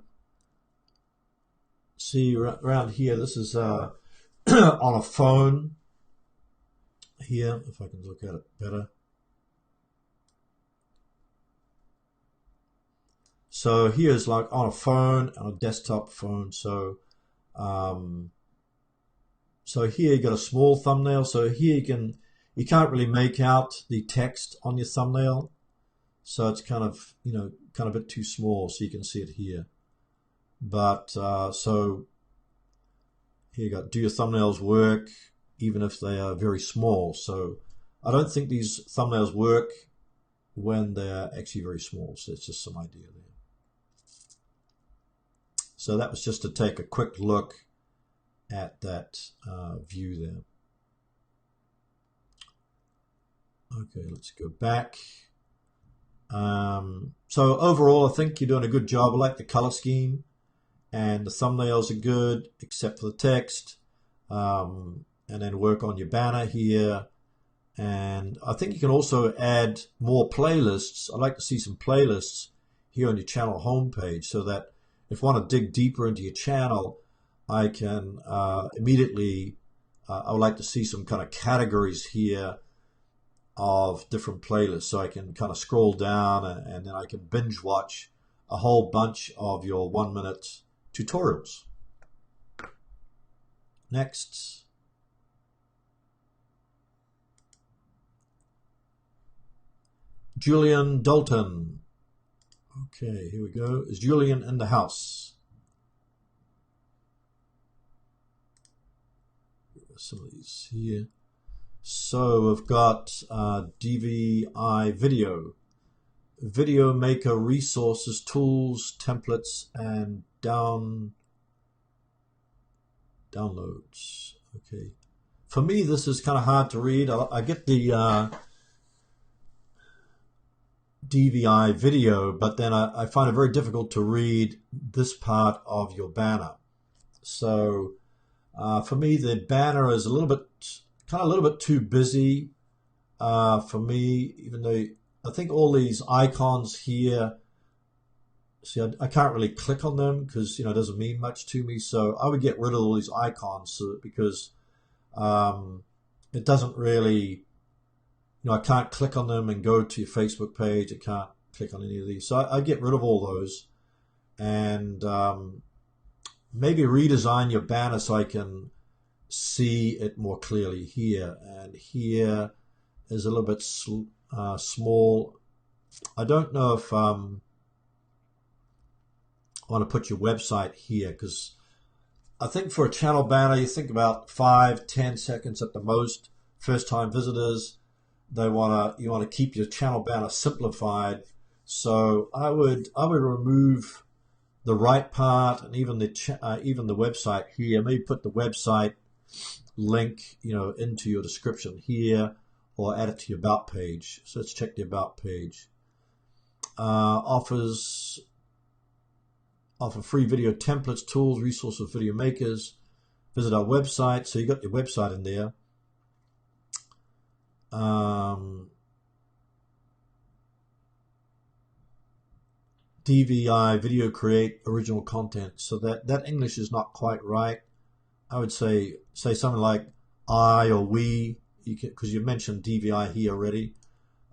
see around here, this is on a phone here, if I can look at it better. So here's like on a phone, on a desktop phone. So so here you got a small thumbnail. So here you can't really make out the text on your thumbnail. So it's kind of, you know, kind of a bit too small, so you can see it here. But so here you go. Do your thumbnails work even if they are very small? So I don't think these thumbnails work when they're actually very small. So it's just some idea there. So that was just to take a quick look at that view there. Okay, let's go back. So overall, I think you're doing a good job. I like the color scheme, and the thumbnails are good, except for the text. And then work on your banner here. And I think you can also add more playlists. I'd like to see some playlists here on your channel homepage, so that if I want to dig deeper into your channel, I can immediately, I would like to see some kind of categories here of different playlists, so I can kind of scroll down and then I can binge watch a whole bunch of your 1 minute tutorials. Next. Julian Dalton. Okay, here we go. Is Julian in the house? Some of these here. So we've got DVI video maker resources, tools, templates, and downloads. Okay. For me, this is kind of hard to read. I get the DVI video, but then I find it very difficult to read this part of your banner. So for me, the banner is a little bit too busy for me, even though I think all these icons here, see, I can't really click on them because, it doesn't mean much to me. So I would get rid of all these icons because it doesn't really, I can't click on them and go to your Facebook page. I can't click on any of these. So I get rid of all those and maybe redesign your banner so I can see it more clearly here. And here is a little bit small. I don't know if I want to put your website here because I think for a channel banner, you think about 5-10 seconds at the most. First-time visitors, you want to keep your channel banner simplified. So I would remove the right part and even the website here. Maybe put the website link into your description here, or add it to your about page. So let's check the about page. Offer free video templates, tools, resources, video makers. Visit our website. So you got your website in there. DVI, video create original content. So that English is not quite right. I would say something like I or we, because you mentioned DVI here already.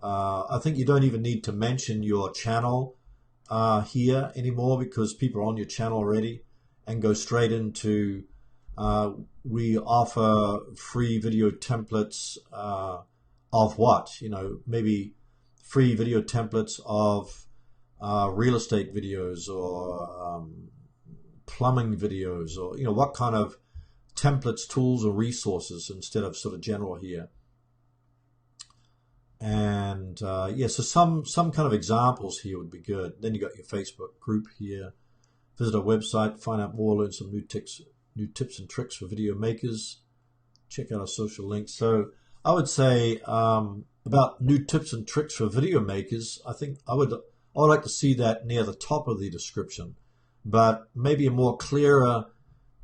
I think you don't even need to mention your channel here anymore because people are on your channel already, and go straight into we offer free video templates of what? Maybe free video templates of real estate videos or plumbing videos, or what kind of templates, tools, or resources, instead of sort of general here. And so some kind of examples here would be good. Then you got your Facebook group here. Visit our website, find out more, learn some new tips and tricks for video makers. Check out our social links. So I would say about new tips and tricks for video makers. I think I would like to see that near the top of the description, but maybe a more clearer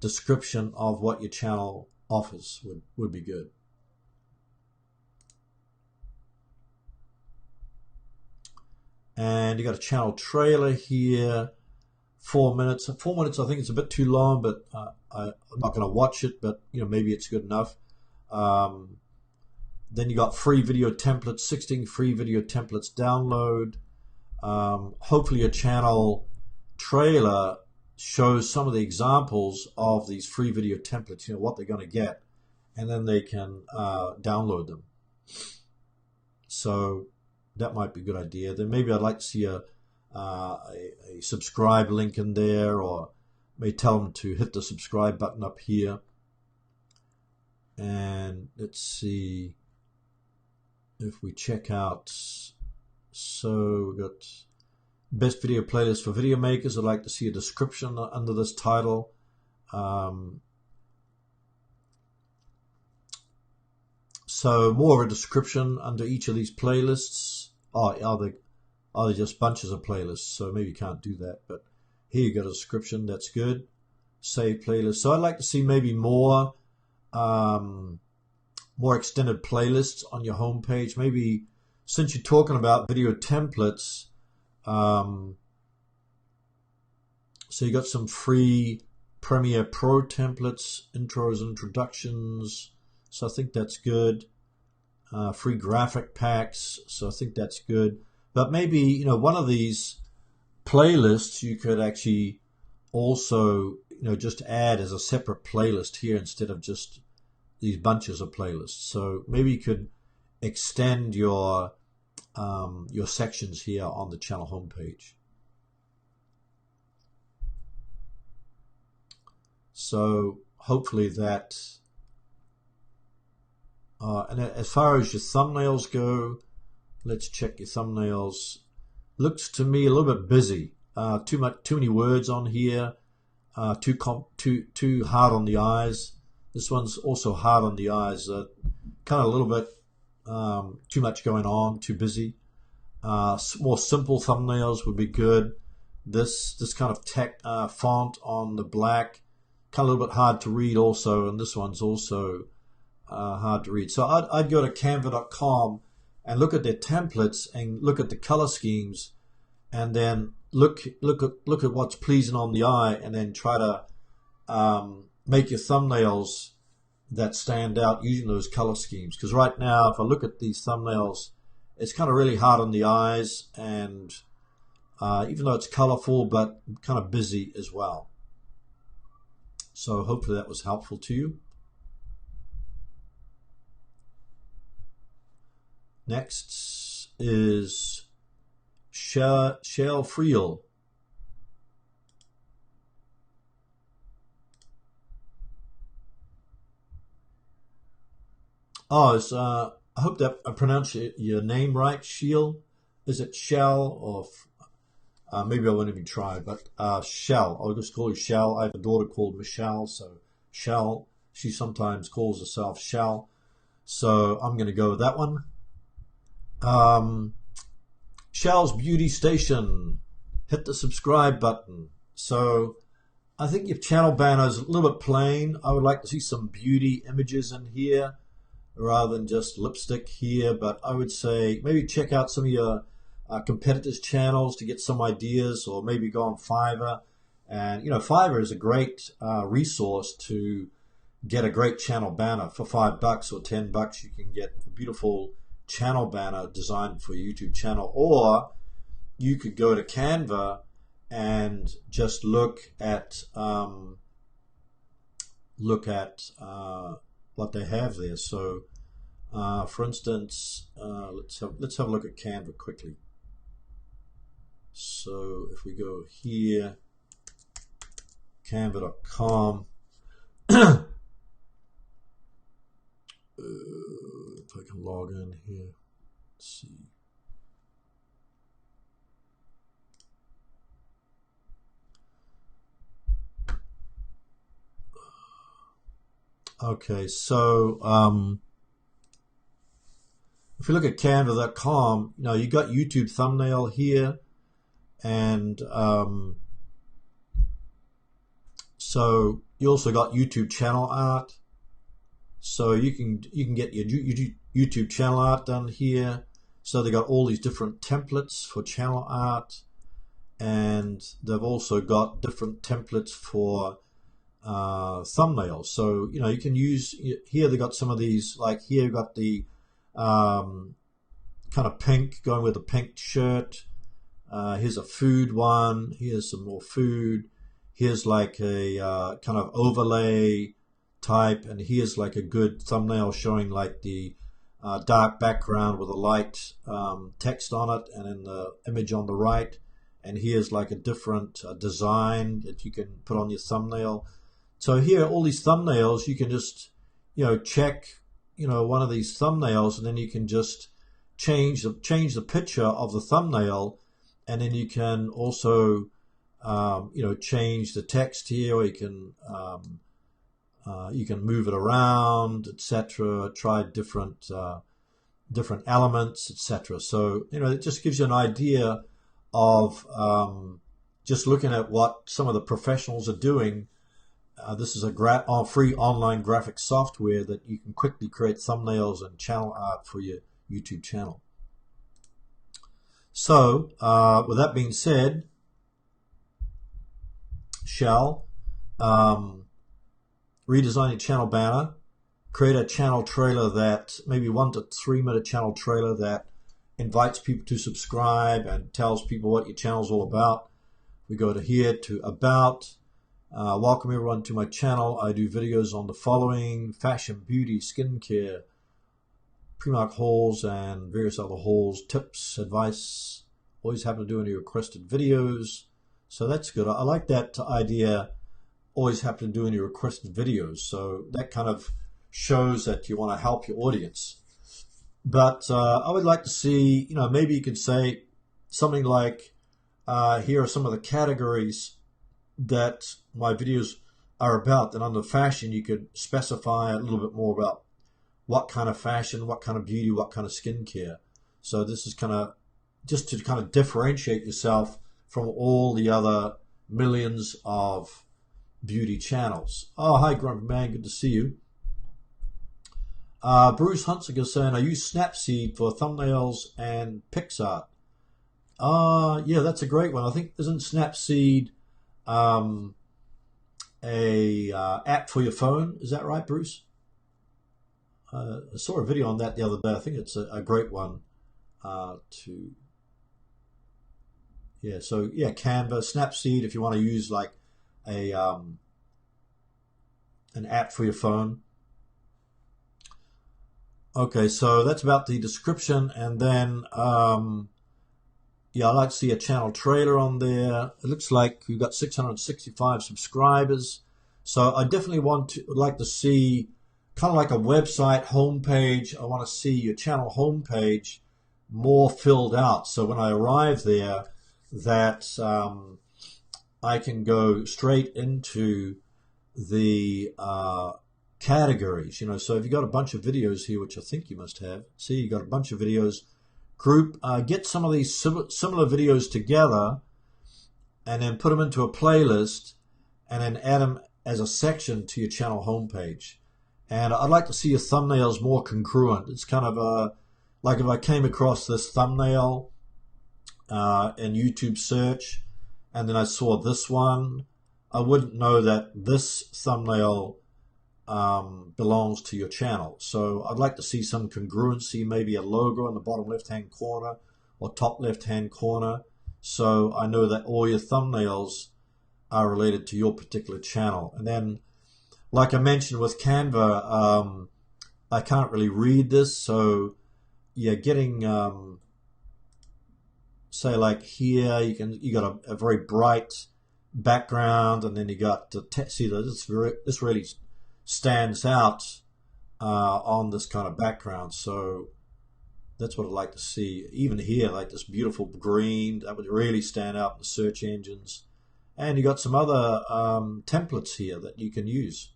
description of what your channel offers would be good. And you got a channel trailer here, 4 minutes. 4 minutes, I think it's a bit too long, but I'm not going to watch it, but maybe it's good enough. Then you got free video templates, 16 free video templates download. Hopefully your channel trailer shows some of the examples of these free video templates, what they're going to get, and then they can download them. So that might be a good idea. Then maybe I'd like to see a subscribe link in there, or may tell them to hit the subscribe button up here. And let's see if we check out. So we've got best video playlist for video makers. I'd like to see a description under this title. So more of a description under each of these playlists. Are they just bunches of playlists? So maybe you can't do that. But here you got a description. That's good. Save playlist. So I'd like to see maybe more extended playlists on your homepage. Maybe since you're talking about video templates, so you got some free Premiere Pro templates, intros and introductions. So I think that's good. Free graphic packs. So I think that's good. But maybe, one of these playlists you could actually also, just add as a separate playlist here instead of just these bunches of playlists. So maybe you could extend your sections here on the channel homepage. So hopefully that, and as far as your thumbnails go, let's check your thumbnails. Looks to me a little bit busy. Too many words on here. Too hard on the eyes. This one's also hard on the eyes. Kind of a little bit too much going on. Too busy. More simple thumbnails would be good. This kind of tech font on the black, kind of a little bit hard to read also, and this one's also hard to read. So I'd go to canva.com and look at their templates and look at the color schemes, and then look at what's pleasing on the eye, and then try to make your thumbnails that stand out using those color schemes. Because right now, if I look at these thumbnails, it's kind of really hard on the eyes, and even though it's colorful, but kind of busy as well. So hopefully that was helpful to you. Next is Shell Friel. Oh, it's I hope that I pronounce your name right. Shiel, is it Shell or maybe I won't even try, but Shell. I'll just call you Shell. I have a daughter called Michelle, so Shell. She sometimes calls herself Shell, so I'm going to go with that one. Shell's Beauty Station. Hit the subscribe button. So I think your channel banner is a little bit plain. I would like to see some beauty images in here rather than just lipstick here, but I would say maybe check out some of your competitors' channels to get some ideas, or maybe go on Fiverr. And Fiverr is a great resource to get a great channel banner. For $5 or $10 you can get a beautiful channel banner designed for your YouTube channel. Or you could go to Canva and just look at what they have there. So for instance, let's have a look at Canva quickly. So if we go here, canva.com, if I can log in here, let's see. Okay, so if you look at canva.com, you got YouTube thumbnail here, and so you also got YouTube channel art. So you can get your YouTube channel art done here. So they got all these different templates for channel art, and they've also got different templates for thumbnails. So you can use here. They got some of these, like here you got the kind of pink, going with a pink shirt. Here's a food one. Here's some more food. Here's like a kind of overlay type, and here's like a good thumbnail showing like the dark background with a light text on it, and then the image on the right. And here's like a different design that you can put on your thumbnail. So here, all these thumbnails, you can just check one of these thumbnails, and then you can just change the picture of the thumbnail, and then you can also change the text here, or you can move it around, etc. Try different elements, etc. So it just gives you an idea of just looking at what some of the professionals are doing. This is a free online graphic software that you can quickly create thumbnails and channel art for your YouTube channel. So with that being said, Shell, redesign your channel banner, create a channel trailer, that maybe 1 to 3 minute channel trailer that invites people to subscribe and tells people what your channel is all about. We go to here to about. Welcome everyone to my channel. I do videos on the following: fashion, beauty, skincare, pre-mark hauls, and various other hauls, tips, advice. Always happen to do any requested videos. So that's good. I like that idea. Always happen to do any requested videos. So that kind of shows that you want to help your audience. But I would like to see, maybe you could say something like, here are some of the categories that my videos are about. Then under fashion, you could specify a little bit more about what kind of fashion, what kind of beauty, what kind of skincare. So this is kind of just to kind of differentiate yourself from all the other millions of beauty channels. Oh, hi, Grumpy Man. Good to see you. Bruce Hunsiger saying, I use Snapseed for thumbnails and PixArt. Yeah, that's a great one. I think, isn't Snapseed a app for your phone? Is that right, Bruce? I saw a video on that the other day. I think it's a great one yeah, so yeah, Canva, Snapseed, if you want to use like a an app for your phone. Okay, so that's about the description, and then yeah, I like to see a channel trailer on there. It looks like we've got 665 subscribers, so I definitely would like to see kind of like a website homepage. I want to see your channel homepage more filled out, so when I arrive there, that I can go straight into the categories. So if you've got a bunch of videos here, which I think you must have, see, you got a bunch of videos, get some of these similar videos together and then put them into a playlist and then add them as a section to your channel homepage. And I'd like to see your thumbnails more congruent. It's kind of like if I came across this thumbnail in YouTube search and then I saw this one, I wouldn't know that this thumbnail belongs to your channel. So I'd like to see some congruency, maybe a logo in the bottom left-hand corner or top left-hand corner, so I know that all your thumbnails are related to your particular channel. And then, like I mentioned with Canva, I can't really read this, so yeah, getting say like here, you got a very bright background, and then you got the text. See, this really stands out on this kind of background, so that's what I'd like to see. Even here, like this beautiful green, that would really stand out in the search engines. And you got some other templates here that you can use.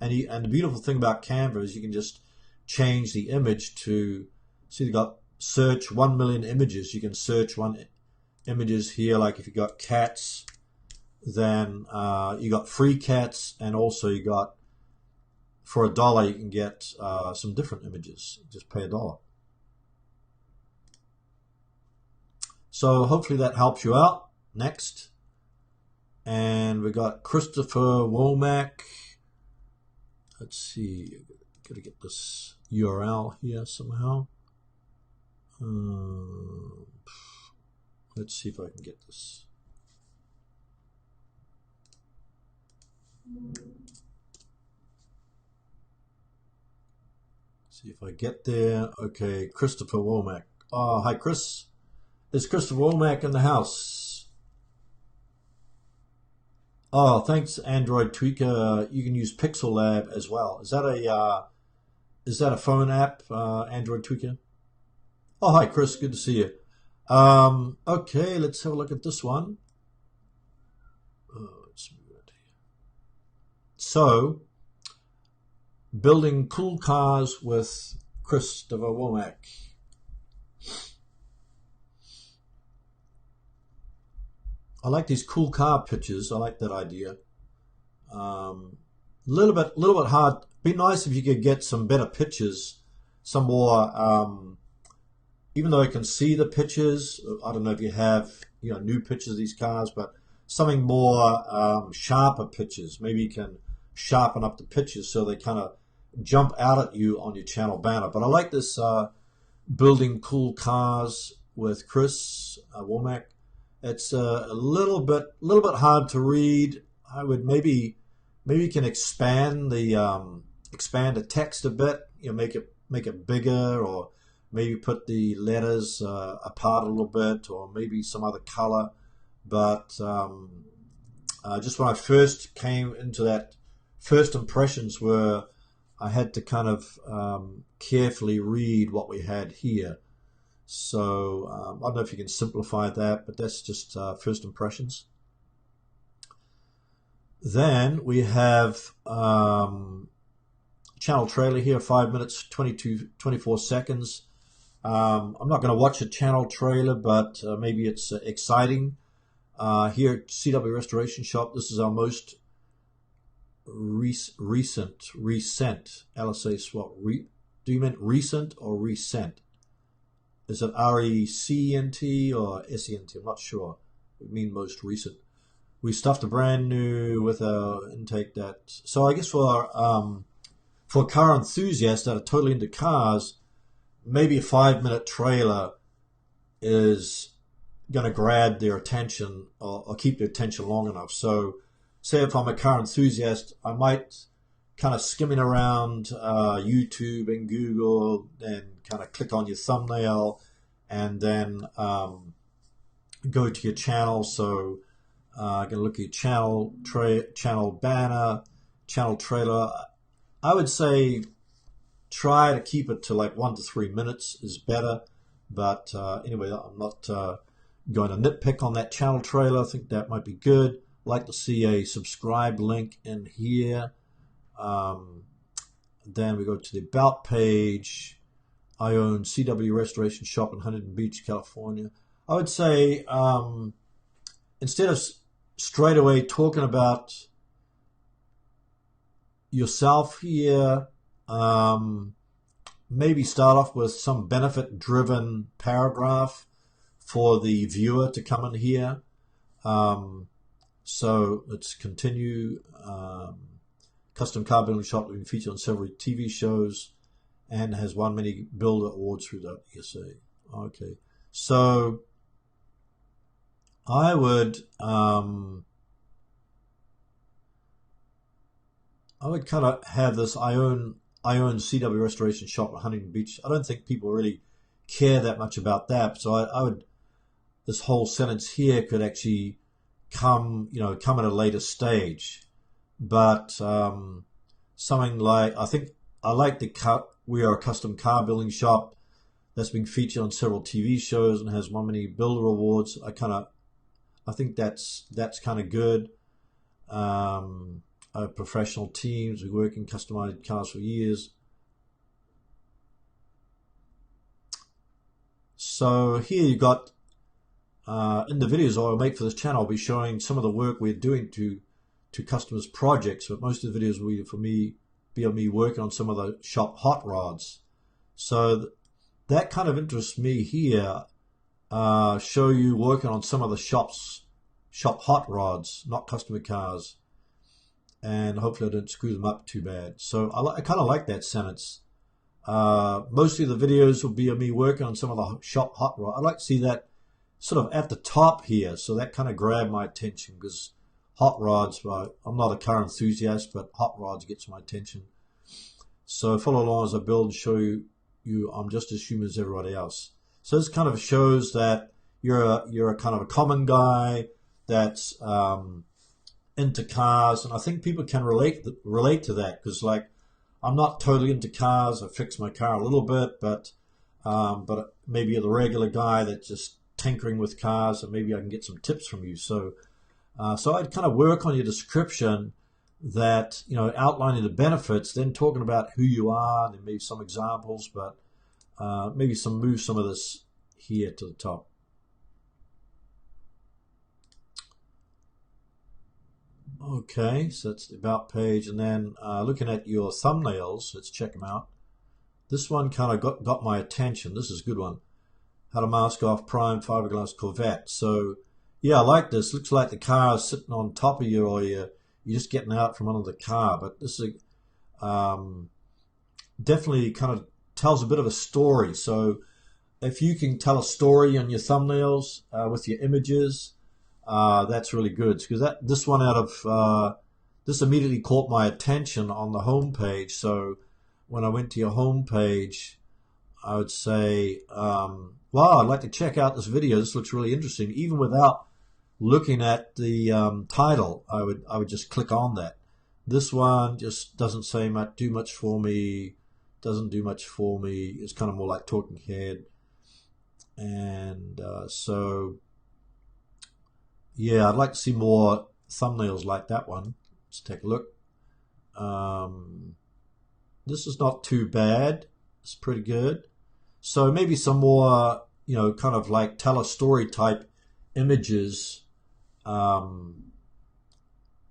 And the beautiful thing about Canva is you can just change the image to, see, you got search 1 million images. You can search images here, like if you got cats, then you got free cats, and also you got, for $1 you can get some different images. Just pay $1. So hopefully that helps you out. Next. And we got Christopher Womack. Let's see, gotta get this URL here somehow. Let's see if I can get this. See if I get there. Okay, Christopher Womack. Hi, Chris. Is Christopher Womack in the house? Oh, thanks, Android Tweaker. You can use Pixel Lab as well. Is that a phone app, Android Tweaker? Oh, hi, Chris. Good to see you. Okay, let's have a look at this one. Let's move it here. So, building cool cars with Christopher Womack. I like these cool car pictures. I like that idea. Little bit hard. Be nice if you could get some better pictures, some more. Even though I can see the pictures, I don't know if you have new pictures of these cars, but something more sharper pictures. Maybe you can sharpen up the pictures so they kind of jump out at you on your channel banner. But I like this building cool cars with Chris Womack. It's a little bit hard to read. I would maybe you can expand the text a bit. Make it bigger, or maybe put the letters apart a little bit, or maybe some other color. But just when I first came into that, first impressions were I had to kind of carefully read what we had here. So I don't know if you can simplify that, but that's just first impressions. Then we have channel trailer here, 5 minutes, 24 seconds. I'm not going to watch a channel trailer, but maybe it's exciting. Here at CW Restoration Shop, this is our most recent LSA swap. Do you mean recent or recent? Is it RECNT or SENT? I'm not sure. I mean most recent. We stuffed a brand new with our intake that. So I guess for car enthusiasts that are totally into cars, maybe a 5-minute trailer is going to grab their attention or keep their attention long enough. So say if I'm a car enthusiast, I might kind of skimming around YouTube and Google, then kind of click on your thumbnail and then go to your channel. So I'm going to look at your channel banner, channel trailer. I would say try to keep it to like 1 to 3 minutes is better. But anyway, I'm not going to nitpick on that channel trailer. I think that might be good. Like to see a subscribe link in here. Then we go to the About page. I own CW Restoration Shop in Huntington Beach, California. I would say instead of straight away talking about yourself here, maybe start off with some benefit-driven paragraph for the viewer to come in here. So let's continue. Custom car building shop being featured on several TV shows and has won many builder awards through the ESA. Okay, so I would kind of have this. I own CW Restoration Shop at Huntington Beach. I don't think people really care that much about that. So I would. This whole sentence here could actually come at a later stage. But something like, I think I like we are a custom car building shop that's been featured on several TV shows and has won many builder awards. I think that's kind of good. Our professional teams, we work in customized cars for years. So here you got in the videos I'll make for this channel, I'll be showing some of the work we're doing to customers' projects, but most of the videos will be of me working on some of the shop hot rods. So that kind of interests me here. Show you working on some of the shop hot rods, not customer cars, and hopefully I don't screw them up too bad. So I kind of like that sentence. Mostly the videos will be of me working on some of the shop hot rods. I'd like to see that sort of at the top here, so that kind of grabbed my attention because hot rods, I'm not a car enthusiast, but hot rods gets my attention. So follow along as I build and show you I'm just as human as everybody else. So this kind of shows that you're a kind of a common guy that's into cars, and I think people can relate to that because like I'm not totally into cars. I fix my car a little bit, but maybe you're the regular guy that's just tinkering with cars, and maybe I can get some tips from you. So I'd kind of work on your description that, outlining the benefits, then talking about who you are, and maybe some examples, but maybe move some of this here to the top. Okay, so that's the About page, and then looking at your thumbnails, let's check them out. This one kind of got my attention. This is a good one. How to mask off prime fiberglass Corvette. So yeah, I like this. Looks like the car is sitting on top of you, or you're just getting out from under the car. But this is definitely kind of tells a bit of a story. So if you can tell a story on your thumbnails with your images, that's really good. Because this immediately caught my attention on the home page. So when I went to your home page, I would say, wow, I'd like to check out this video. This looks really interesting. Even without looking at the title, I would just click on that. This one just doesn't say do much for me. Doesn't do much for me. It's kind of more like talking head. And so, yeah, I'd like to see more thumbnails like that one. Let's take a look. This is not too bad. It's pretty good. So maybe some more, kind of like tell a story type images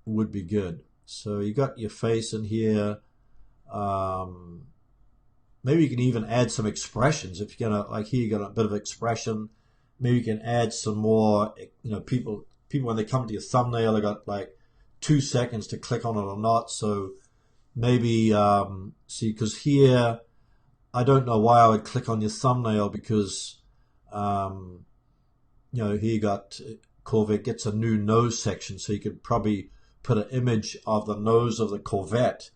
would be good. So you got your face in here. Maybe you can even add some expressions. If you're gonna, like here, you got a bit of expression. Maybe you can add some more. People when they come to your thumbnail, they got like 2 seconds to click on it or not. So maybe see, because here I don't know why I would click on your thumbnail, because here you got Corvette gets a new nose section, so you could probably put an image of the nose of the Corvette,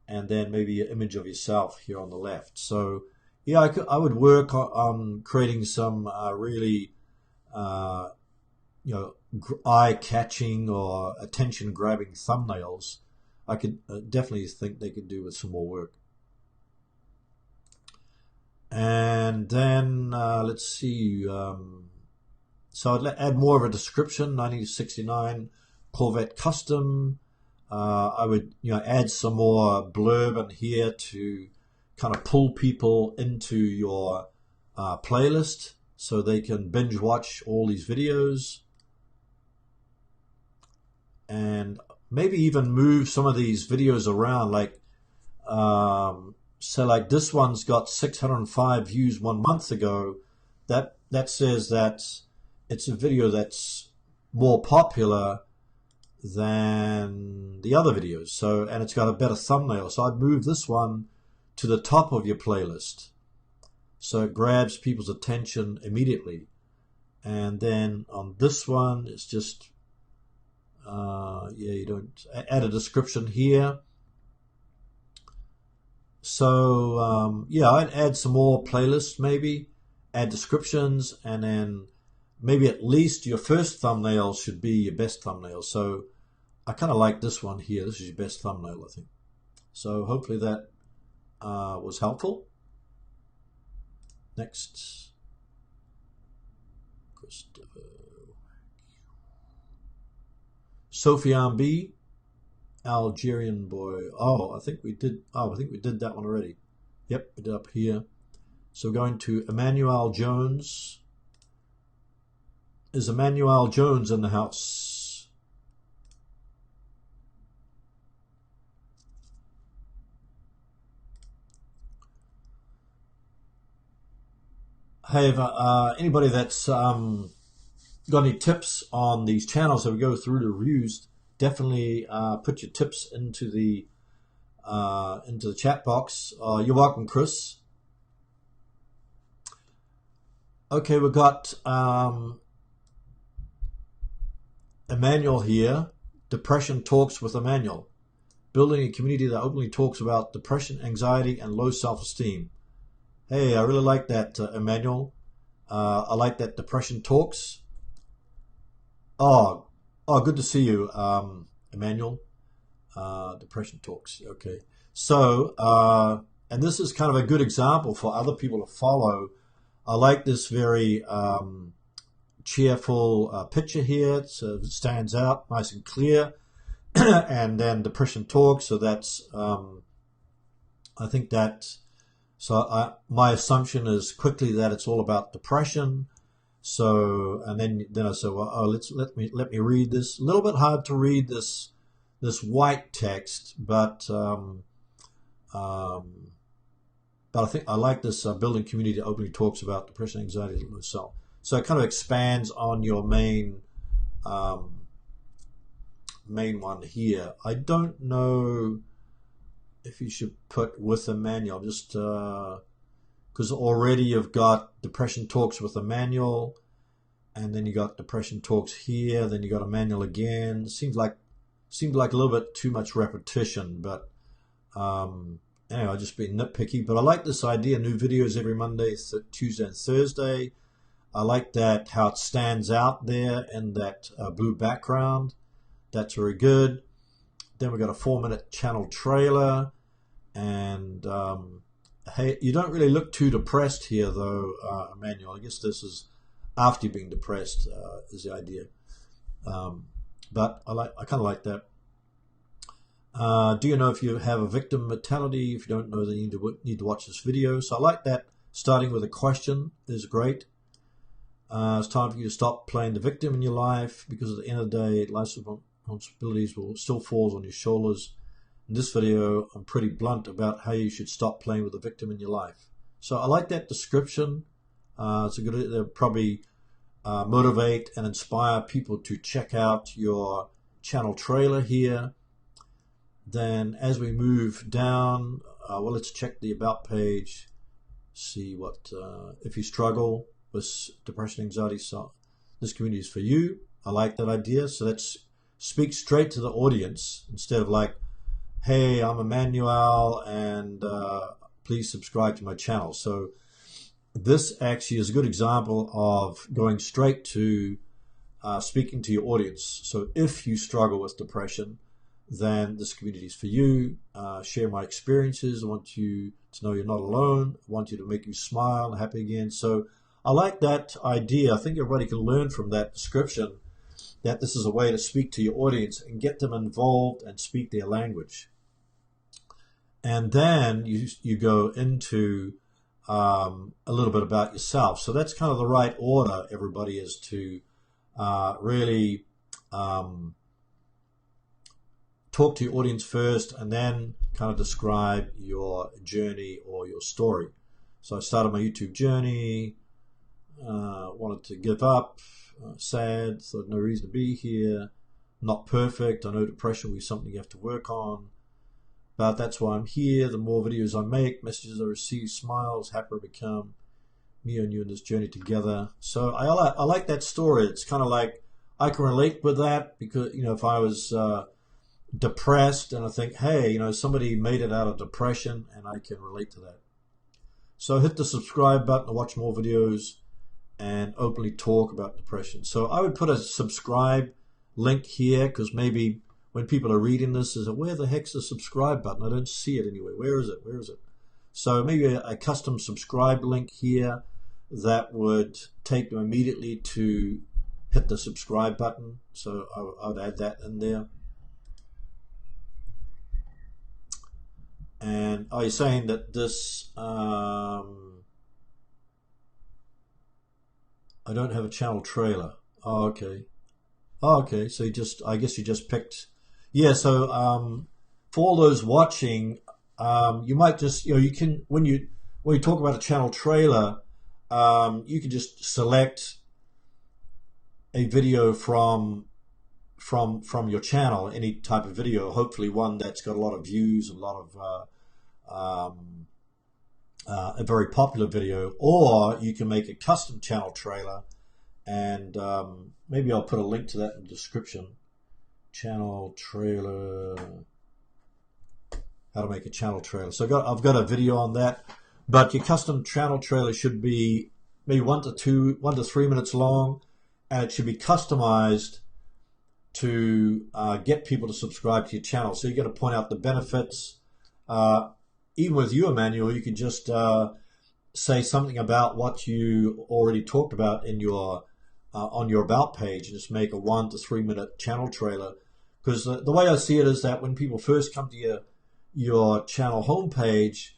and then maybe an image of yourself here on the left. So yeah, I would work on creating some really eye-catching or attention-grabbing thumbnails. I could definitely think they could do with some more work. And then let's see. So I'd add more of a description. 1969 Corvette Custom. I would add some more blurb in here to kind of pull people into your playlist so they can binge watch all these videos, and maybe even move some of these videos around, like so like this one's got 605 views 1 month ago. That says that it's a video that's more popular than the other videos. So, and it's got a better thumbnail. So I'd move this one to the top of your playlist, so it grabs people's attention immediately. And then on this one, it's just you don't add a description here. So I'd add some more playlists, maybe add descriptions, and then maybe at least your first thumbnail should be your best thumbnail. So I kind of like this one here. This is your best thumbnail, I think. So hopefully that was helpful. Next. Sofian B, Algerian boy. I think we did that one already. Yep, we did up here. So going to Emmanuel Jones. Is Emmanuel Jones in the house? Hey, anybody that's got any tips on these channels that we go through the reviews, definitely put your tips into the chat box. You're welcome, Chris. Okay, we've got Emmanuel here. Depression Talks with Emmanuel. Building a community that openly talks about depression, anxiety, and low self-esteem. Hey, I really like that, Emmanuel. I like that Depression Talks. Oh, good to see you, Emmanuel. Depression Talks. Okay. So, and this is kind of a good example for other people to follow. I like this very cheerful picture here. It stands out nice and clear. And then Depression Talks. So that's, I think that, my assumption is quickly that it's all about depression. So, and then I said, well, let me read this. A little bit hard to read this white text, but I think I like this building community that openly talks about depression, anxiety, and low self. So it kind of expands on your main one here. I don't know if you should put with Emmanuel, just because already you've got Depression Talks with Emmanuel, and then you got Depression Talks here, then you got Emmanuel again. Seems like a little bit too much repetition, but anyway, I've just been nitpicky. But I like this idea: new videos every Monday, Tuesday, and Thursday. I like that, how it stands out there in that blue background. That's very good. Then we've got a 4-minute channel trailer. And hey, you don't really look too depressed here, though, Emmanuel. I guess this is after you've been depressed, is the idea. But I kind of like that. Do you know if you have a victim mentality? If you don't know, then you need to watch this video. So I like that Starting with a question is great. It's time for you to stop playing the victim in your life, because at the end of the day, life's responsibilities will still fall on your shoulders. In this video, I'm pretty blunt about how you should stop playing with the victim in your life. So I like that description. It's a good. It'll probably motivate and inspire people to check out your channel trailer here. Then, as we move down, well, let's check the about page. See what if you struggle with depression, anxiety, so this community is for you. I like that idea. So let's speak straight to the audience instead of like, hey, I'm Emmanuel and please subscribe to my channel. So this actually is a good example of going straight to speaking to your audience. So if you struggle with depression, then this community is for you. Share my experiences. I want you to know you're not alone. I want you to make you smile and happy again. So I like that idea. I think everybody can learn from that description that this is a way to speak to your audience and get them involved and speak their language. And then you go into a little bit about yourself. So that's kind of the right order, everybody, is to really talk to your audience first and then kind of describe your journey or your story. So I started my YouTube journey, wanted to give up, sad, thought no reason to be here, not perfect, I know depression will be something you have to work on, but that's why I'm here. The more videos I make, messages I receive, smiles, happier I become, me and you in this journey together. So I like that story. It's kind of like I can relate with that, because, you know, if I was depressed and I think, hey, you know, somebody made it out of depression, and I can relate to that. So hit the subscribe button to watch more videos and openly talk about depression. So I would put a subscribe link here, because maybe when people are reading this, is where the heck's the subscribe button? I don't see it anywhere. Where is it? Where is it? So maybe a custom subscribe link here that would take them immediately to hit the subscribe button. So I would add that in there. And are you saying that this I don't have a channel trailer? Oh, okay. Oh, okay. So I guess you just picked. Yeah. So for all those watching, you might just, you know, you can, when you talk about a channel trailer, you can just select a video from your channel, any type of video, hopefully one that's got a lot of views, a lot of a very popular video, or you can make a custom channel trailer, and maybe I'll put a link to that in the description. Channel trailer, how to make a channel trailer. So I've got a video on that, but your custom channel trailer should be maybe 1 to 3 minutes long, and it should be customized to get people to subscribe to your channel. So you got to point out the benefits. Even with you, Emmanuel, you can just say something about what you already talked about in your on your about page, and just make a 1 to 3 minute channel trailer. Because the way I see it is that when people first come to your channel homepage,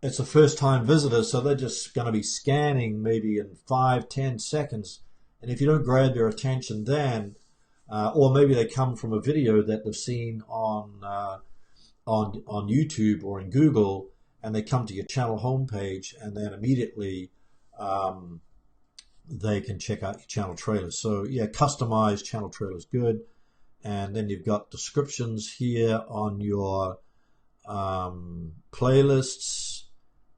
it's a first time visitor, so they're just going to be scanning maybe in 5-10 seconds, and if you don't grab their attention then, or maybe they come from a video that they've seen on YouTube or in Google, and they come to your channel homepage, and then immediately they can check out your channel trailer. So yeah, customized channel trailer is good. And then you've got descriptions here on your playlists.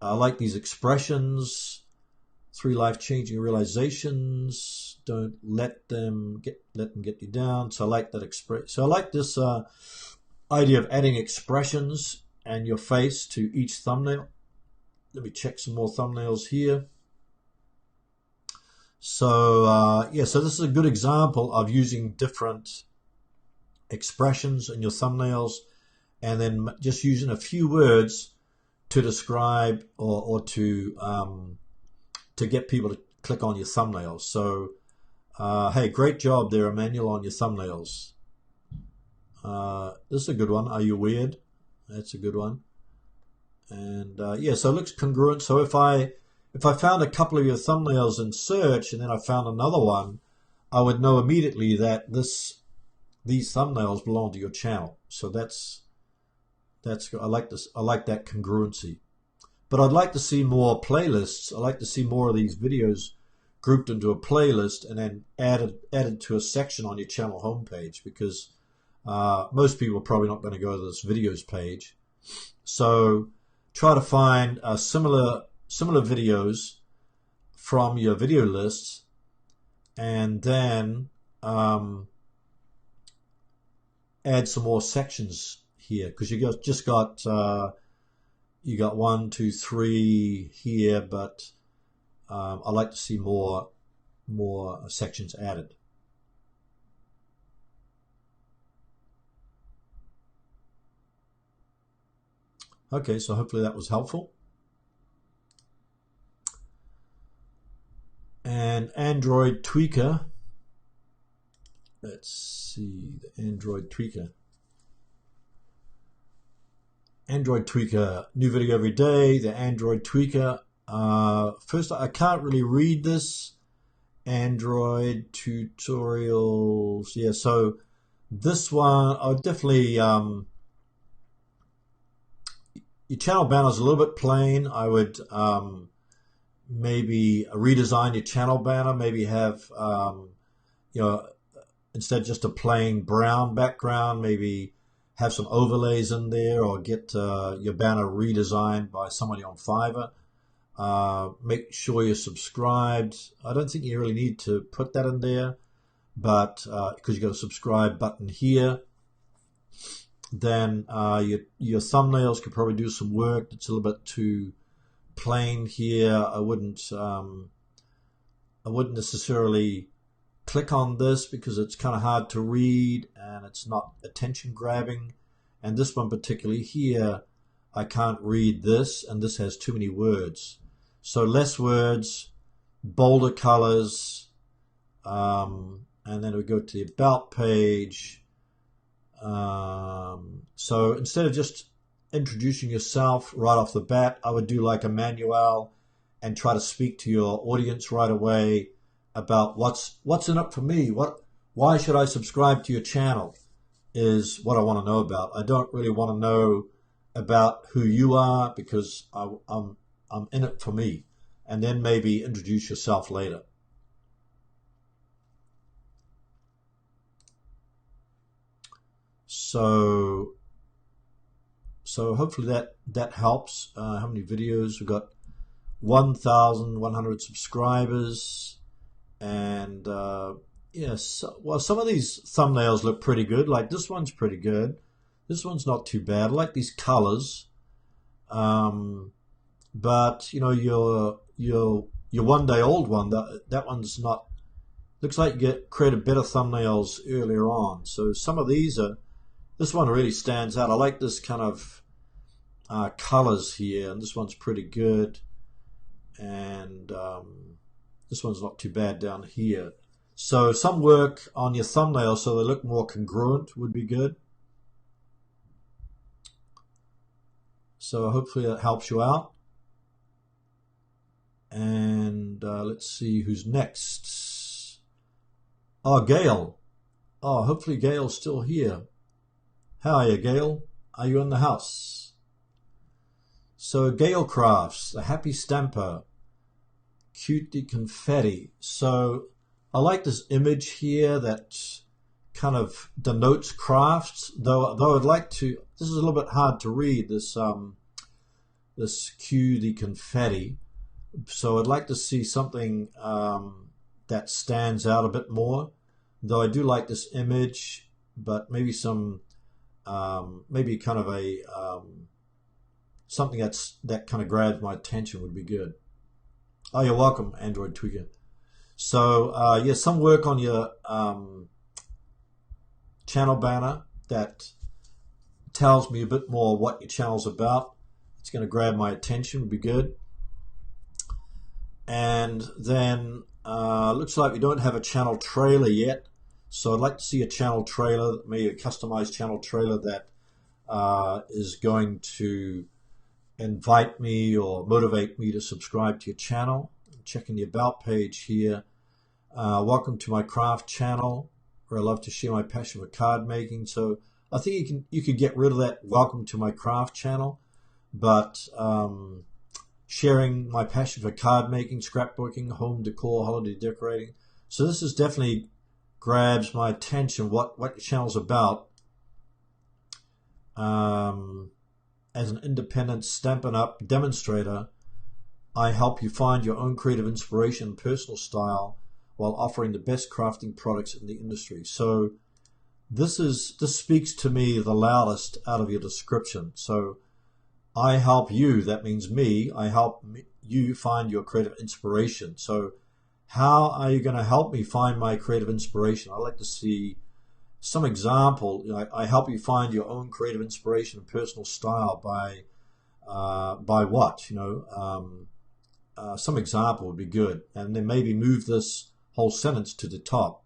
I like these expressions: 3 life-changing realizations. Don't let them get you down. So I like that So I like this idea of adding expressions and your face to each thumbnail. Let me check some more thumbnails here. So yeah, so this is a good example of using different expressions in your thumbnails, and then just using a few words to describe or to get people to click on your thumbnails. So hey, great job there, Emmanuel, on your thumbnails. This is a good one. Are you weird? That's a good one. And yeah, so it looks congruent. So if I if I found a couple of your thumbnails in search and then I found another one, I would know immediately that these thumbnails belong to your channel. So that's I like this. I like that congruency. But I'd like to see more playlists. I'd like to see more of these videos grouped into a playlist and then added to a section on your channel homepage, because most people are probably not going to go to this videos page. So try to find similar videos from your video lists, and then add some more sections here, because you just got you got 1, 2, 3 here, but I like to see more sections added. Okay, so hopefully that was helpful. And Android Tweaker. Let's see, the Android Tweaker. Android Tweaker, new video every day. The Android Tweaker. First, I can't really read this. Android tutorials. Yeah, so this one, I would definitely, your channel banner is a little bit plain. I would maybe redesign your channel banner. Maybe have, instead of just a plain brown background, maybe have some overlays in there, or get your banner redesigned by somebody on Fiverr. Make sure you're subscribed. I don't think you really need to put that in there, but because you got a subscribe button here. Then your thumbnails could probably do some work. It's a little bit too plain here. I wouldn't necessarily click on this because it's kind of hard to read and it's not attention grabbing. And this one particularly here, I can't read this, and this has too many words. So less words, bolder colors, and then we go to the About page. So instead of just introducing yourself right off the bat, I would do like a manual and try to speak to your audience right away about what's in it for me. Why should I subscribe to your channel is what I want to know about. I don't really want to know about who you are, because I'm in it for me. And then maybe introduce yourself later. So hopefully that helps. How many videos? We've got 1,100 subscribers, and yes, well, some of these thumbnails look pretty good. Like this one's pretty good. This one's not too bad. I like these colors. But you know, your 1 day old one, that one's not. Looks like you created better thumbnails earlier on. So some of these are. This one really stands out. I like this kind of colors here, and this one's pretty good. And this one's not too bad down here. So some work on your thumbnail so they look more congruent would be good. So hopefully that helps you out. And let's see who's next. Oh, Gail. Oh, hopefully Gail's still here. How are you, Gail? Are you in the house? So Gail Crafts, the Happy Stamper, Cutie Confetti. So I like this image here that kind of denotes crafts, though I'd like to, this is a little bit hard to read, this Cutie Confetti. So I'd like to see something that stands out a bit more, though I do like this image, but maybe some maybe kind of a something that kind of grabs my attention would be good. Oh, you're welcome, Android Tweaker. So yeah, some work on your channel banner that tells me a bit more what your channel's about. It's going to grab my attention, would be good. And then looks like we don't have a channel trailer yet. So I'd like to see a channel trailer, maybe a customized channel trailer that is going to invite me or motivate me to subscribe to your channel. Checking the About page here. Welcome to my craft channel, where I love to share my passion for card making. So I think you could get rid of that welcome to my craft channel, but sharing my passion for card making, scrapbooking, home decor, holiday decorating. So this is definitely grabs my attention, what your channel's about. As an independent Stampin' Up! Demonstrator, I help you find your own creative inspiration and personal style while offering the best crafting products in the industry. So this speaks to me the loudest out of your description. So I help you, that means me, I help you find your creative inspiration. So how are you going to help me find my creative inspiration? I'd like to see some example. I help you find your own creative inspiration and personal style by what? Some example would be good. And then maybe move this whole sentence to the top.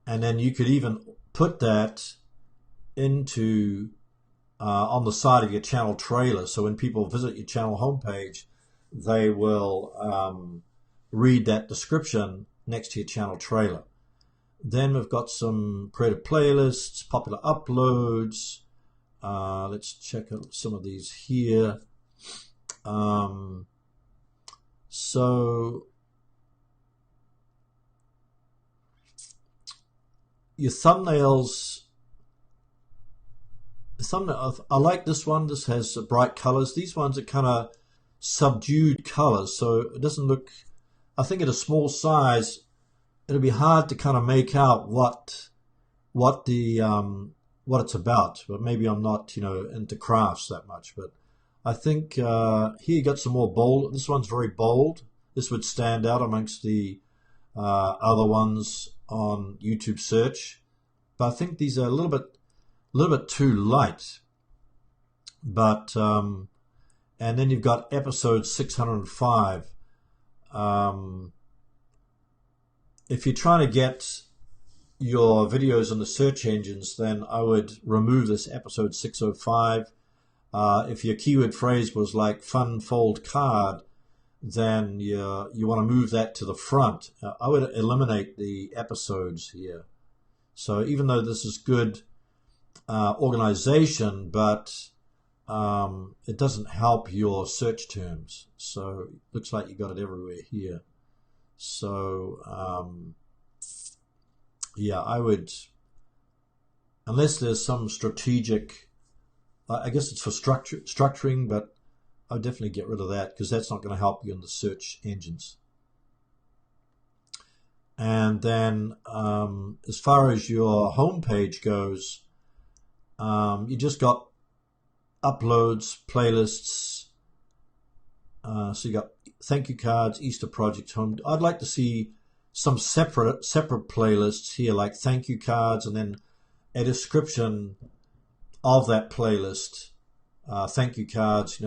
And then you could even put that into on the side of your channel trailer. So when people visit your channel homepage, they will read that description next to your channel trailer. Then we've got some creative playlists, popular uploads. Let's check out some of these here. So your thumbnails, I like this one. This has bright colors. These ones are kind of subdued colors, so it doesn't look, I think at a small size, it'll be hard to kind of make out what it's about. But maybe I'm not, into crafts that much. But I think here you got some more bold. This one's very bold. This would stand out amongst the other ones on YouTube search. But I think these are a little bit too light. But and then you've got episode 605. If you're trying to get your videos on the search engines, then I would remove this episode 605. If your keyword phrase was like fun fold card, then you want to move that to the front. I would eliminate the episodes here. So even though this is good organization, but it doesn't help your search terms. So it looks like you got it everywhere here. So yeah, I would, unless there's some strategic, I guess it's for structuring, but I'll definitely get rid of that because that's not going to help you in the search engines. And then as far as your homepage goes, you just got uploads, playlists. So you got thank you cards, Easter projects, home. I'd like to see some separate playlists here, like thank you cards, and then a description of that playlist. Thank you cards,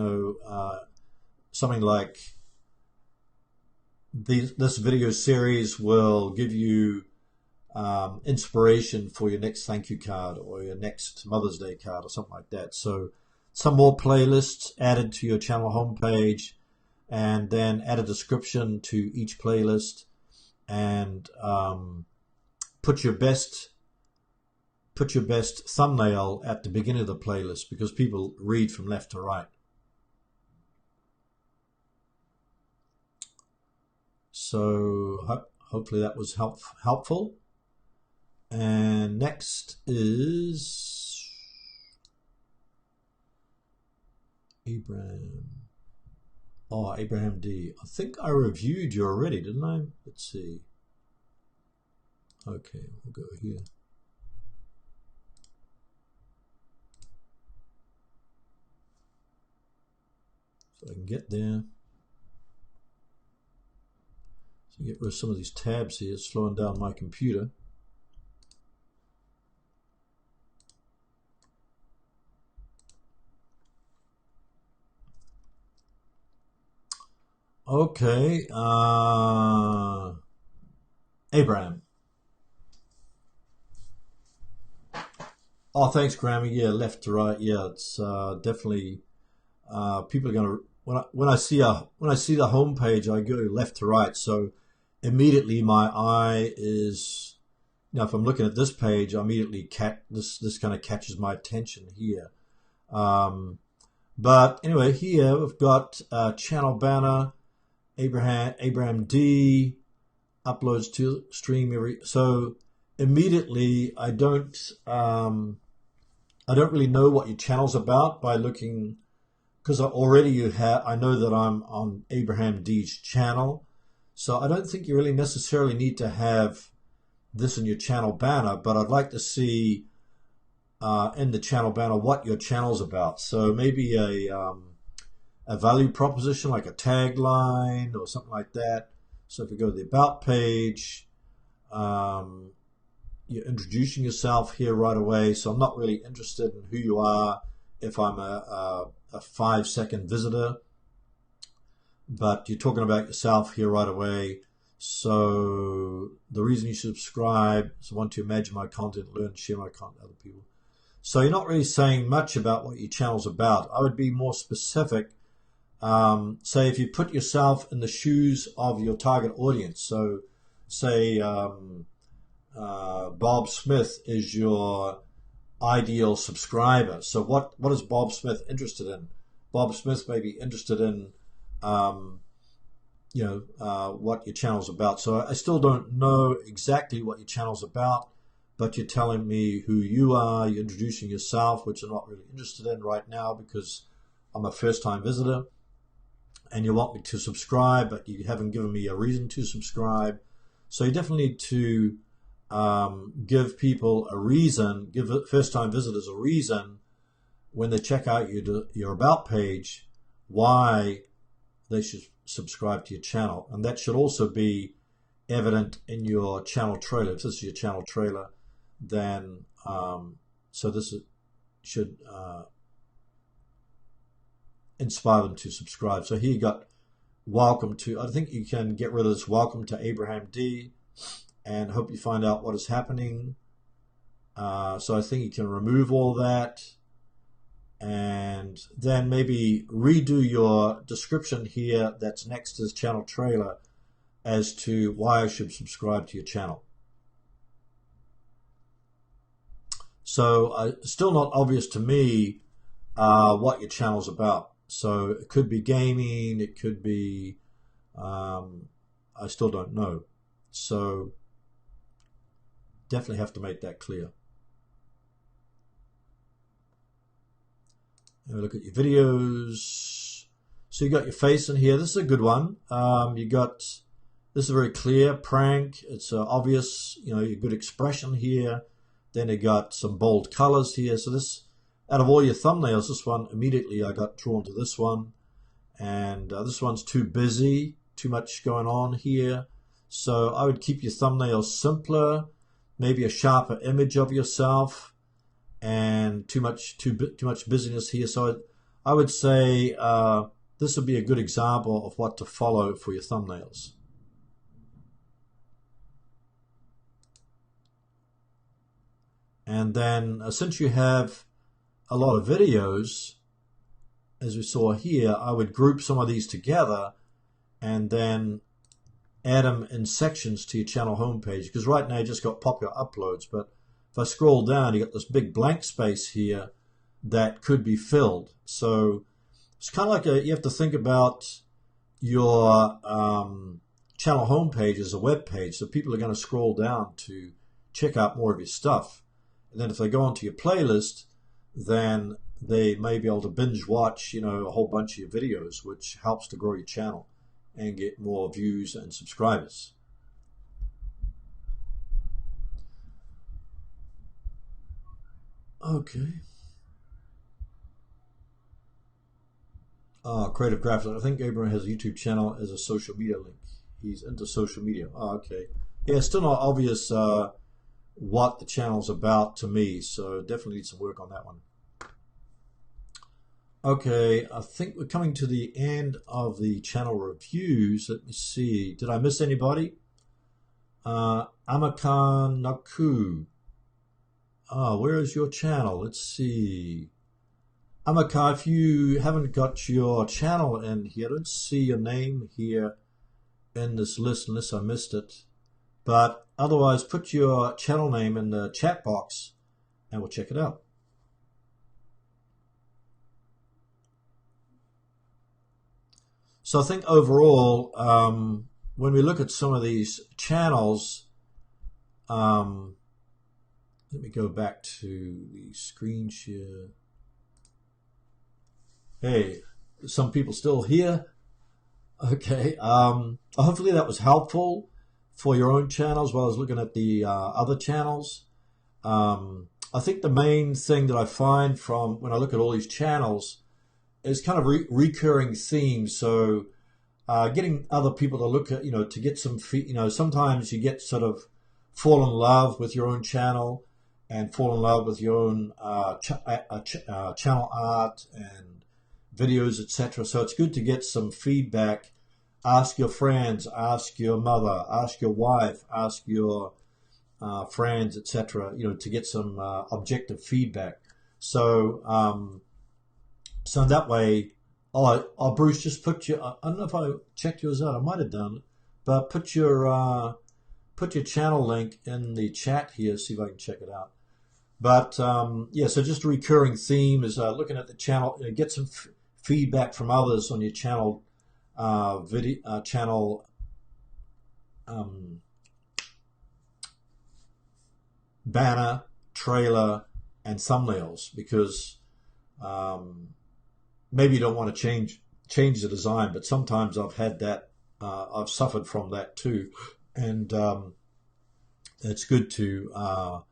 something like this video series will give you inspiration for your next thank you card or your next Mother's Day card or something like that. So some more playlists added to your channel homepage, and then add a description to each playlist, and put your best thumbnail at the beginning of the playlist because people read from left to right. So hopefully that was helpful. And next is Abraham. Oh, Abraham D. I think I reviewed you already, didn't I? Let's see. Okay, we'll go here. So I can get there. So get rid of some of these tabs here, slowing down my computer. Okay, Abraham. Oh, thanks, Grammy. Yeah, left to right. Yeah, it's definitely people are going to when I see the home page, I go left to right. So immediately my eye is, if I'm looking at this page, I immediately this kind of catches my attention here. But anyway, here we've got channel banner, Abraham D uploads to stream so immediately I don't really know what your channel's about by looking, because I know that I'm on Abraham D's channel, so I don't think you really necessarily need to have this in your channel banner, but I'd like to see in the channel banner what your channel's about. So maybe a value proposition like a tagline or something like that. So if you go to the about page, you're introducing yourself here right away. So I'm not really interested in who you are if I'm a 5-second visitor, but you're talking about yourself here right away. So the reason you subscribe is I want to imagine my content, learn, share my content with other people. So you're not really saying much about what your channel's about. I would be more specific. Say if you put yourself in the shoes of your target audience. So say Bob Smith is your ideal subscriber. So what is Bob Smith interested in? Bob Smith may be interested in what your channel's about. So I still don't know exactly what your channel's about, but you're telling me who you are, you're introducing yourself, which I'm not really interested in right now because I'm a first-time visitor, and you want me to subscribe, but you haven't given me a reason to subscribe. So you definitely need to give people a reason, give first-time visitors a reason when they check out your About page, why they should subscribe to your channel. And that should also be evident in your channel trailer. If this is your channel trailer, then so this should inspire them to subscribe. So here you got welcome to, I think you can get rid of this welcome to Abraham D, and hope you find out what is happening. So I think you can remove all that, and then maybe redo your description here that's next to this channel trailer as to why I should subscribe to your channel. So still not obvious to me what your channel's about. So it could be gaming, it could be, I still don't know. So definitely have to make that clear. And look at your videos. So you got your face in here. This is a good one. This is very clear, prank. It's obvious, your good expression here. Then you got some bold colors here. So this, out of all your thumbnails, this one, immediately I got drawn to this one. And this one's too busy, too much going on here. So I would keep your thumbnails simpler, maybe a sharper image of yourself, and too much busyness here. So I would say this would be a good example of what to follow for your thumbnails. And then since you have a lot of videos, as we saw here, I would group some of these together and then add them in sections to your channel homepage, because right now you just got popular uploads, but if I scroll down, you got this big blank space here that could be filled. So it's kind of like you have to think about your channel homepage as a web page. So people are going to scroll down to check out more of your stuff. And then if they go onto your playlist, then they may be able to binge watch, a whole bunch of your videos, which helps to grow your channel and get more views and subscribers. Okay. Creative graphics. I think Abraham has a YouTube channel as a social media link. He's into social media. Okay. Yeah, still not obvious what the channel's about to me, so definitely need some work on that one. Okay, I think we're coming to the end of the channel reviews. Let me see. Did I miss anybody? Amakan Naku. Where is your channel? Let's see. Amaka, if you haven't got your channel in here, I don't see your name here in this list unless I missed it. But otherwise, put your channel name in the chat box and we'll check it out. So I think overall, when we look at some of these channels, let me go back to the screen share. Hey, some people still here. Okay. Hopefully that was helpful for your own channel as well as looking at the other channels. I think the main thing that I find from when I look at all these channels is kind of recurring themes. So getting other people to look at, to get some, sometimes you get sort of fall in love with your own channel and fall in love with your own channel art and videos, etc. So it's good to get some feedback. Ask your friends, ask your mother, ask your wife, ask your friends, etc. To get some objective feedback. So so that way, Bruce, just put your. I don't know if I checked yours out. I might have done it, but put your channel link in the chat here. See if I can check it out. But yeah, so just a recurring theme is looking at the channel. Get some feedback from others on your channel, banner, trailer, and thumbnails, because maybe you don't want to change the design, but sometimes I've had that, I've suffered from that too, and it's good to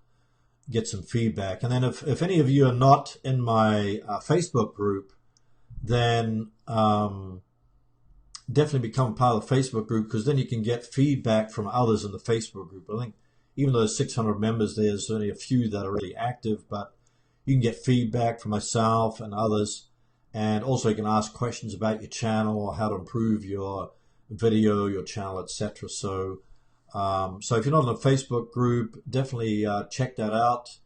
get some feedback. And then if any of you are not in my Facebook group, then definitely become part of the Facebook group, because then you can get feedback from others in the Facebook group. I think even though there's 600 members, there's only a few that are really active, but you can get feedback from myself and others. And also you can ask questions about your channel or how to improve your video, your channel, etc. So so if you're not in a Facebook group, definitely check that out.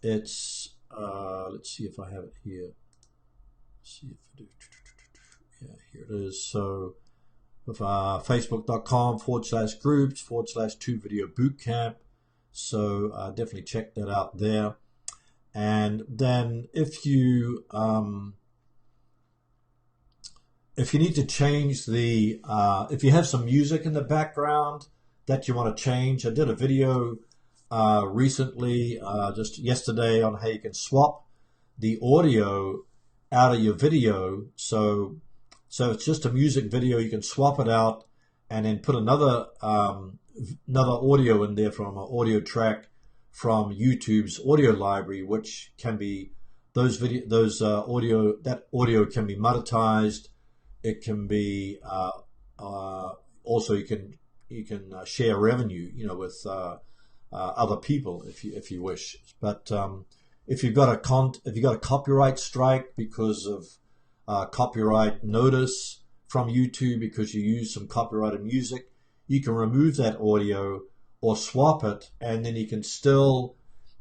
It's let's see if I have it here. Let's see if I do. Yeah, here it is. So with facebook.com/groups/TubeVideo So definitely check that out there. And then if you need to change the, if you have some music in the background that you want to change, I did a video recently, just yesterday, on how you can swap the audio out of your video. So it's just a music video. You can swap it out and then put another audio in there from an audio track from YouTube's audio library, which can be audio. That audio can be monetized. It can be also you can share revenue, with other people if you wish. But if you've got a copyright strike because of copyright notice from YouTube because you use some copyrighted music, you can remove that audio or swap it, and then you can still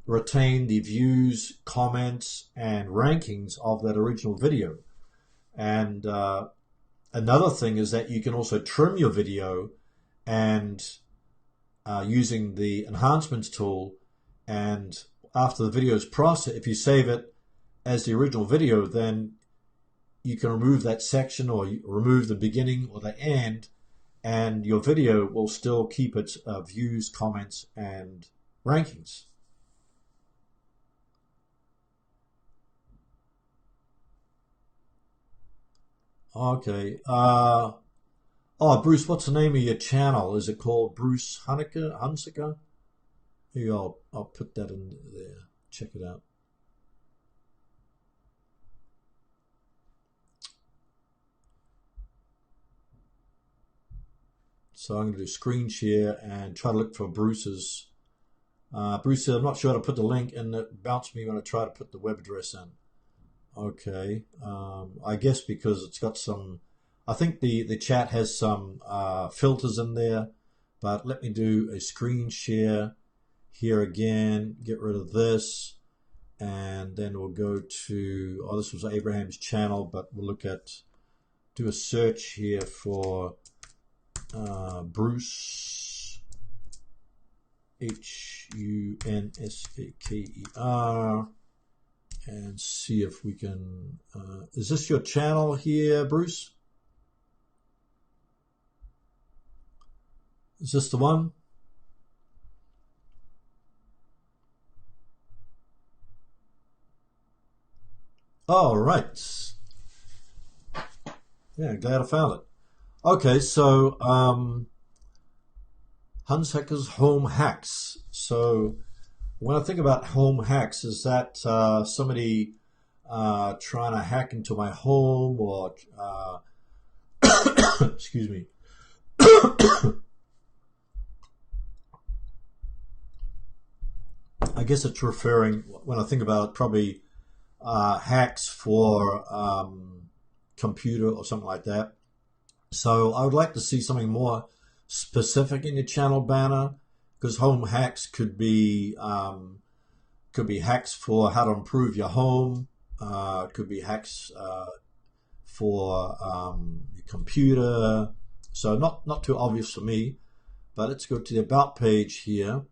retain the views, comments, and rankings of that original video. And another thing is that you can also trim your video and using the enhancements tool, and after the video is processed, if you save it as the original video, then you can remove that section or remove the beginning or the end, and your video will still keep its views, comments, and rankings. Okay. Bruce, what's the name of your channel? Is it called Bruce Hunsaker? Here, I'll put that in there. Check it out. So I'm going to do screen share and try to look for Bruce's. Bruce said, I'm not sure how to put the link, and it bounced me when I tried to put the web address in. Okay. I guess because it's got some, I think the chat has some filters in there, but let me do a screen share here again, get rid of this, and then we'll go to, oh, this was Abraham's channel, but we'll do a search here for Bruce, Hunsaker, and see if we can, is this your channel here, Bruce? Is this the one? Oh, right. Yeah, glad I found it. Okay, so Hunsaker's home hacks. So when I think about home hacks, is that somebody trying to hack into my home, or excuse me. I guess it's referring, when I think about it, probably hacks for computer or something like that. So I would like to see something more specific in your channel banner, because home hacks could be hacks for how to improve your home. It could be hacks for your computer. So not too obvious for me. But let's go to the About page here.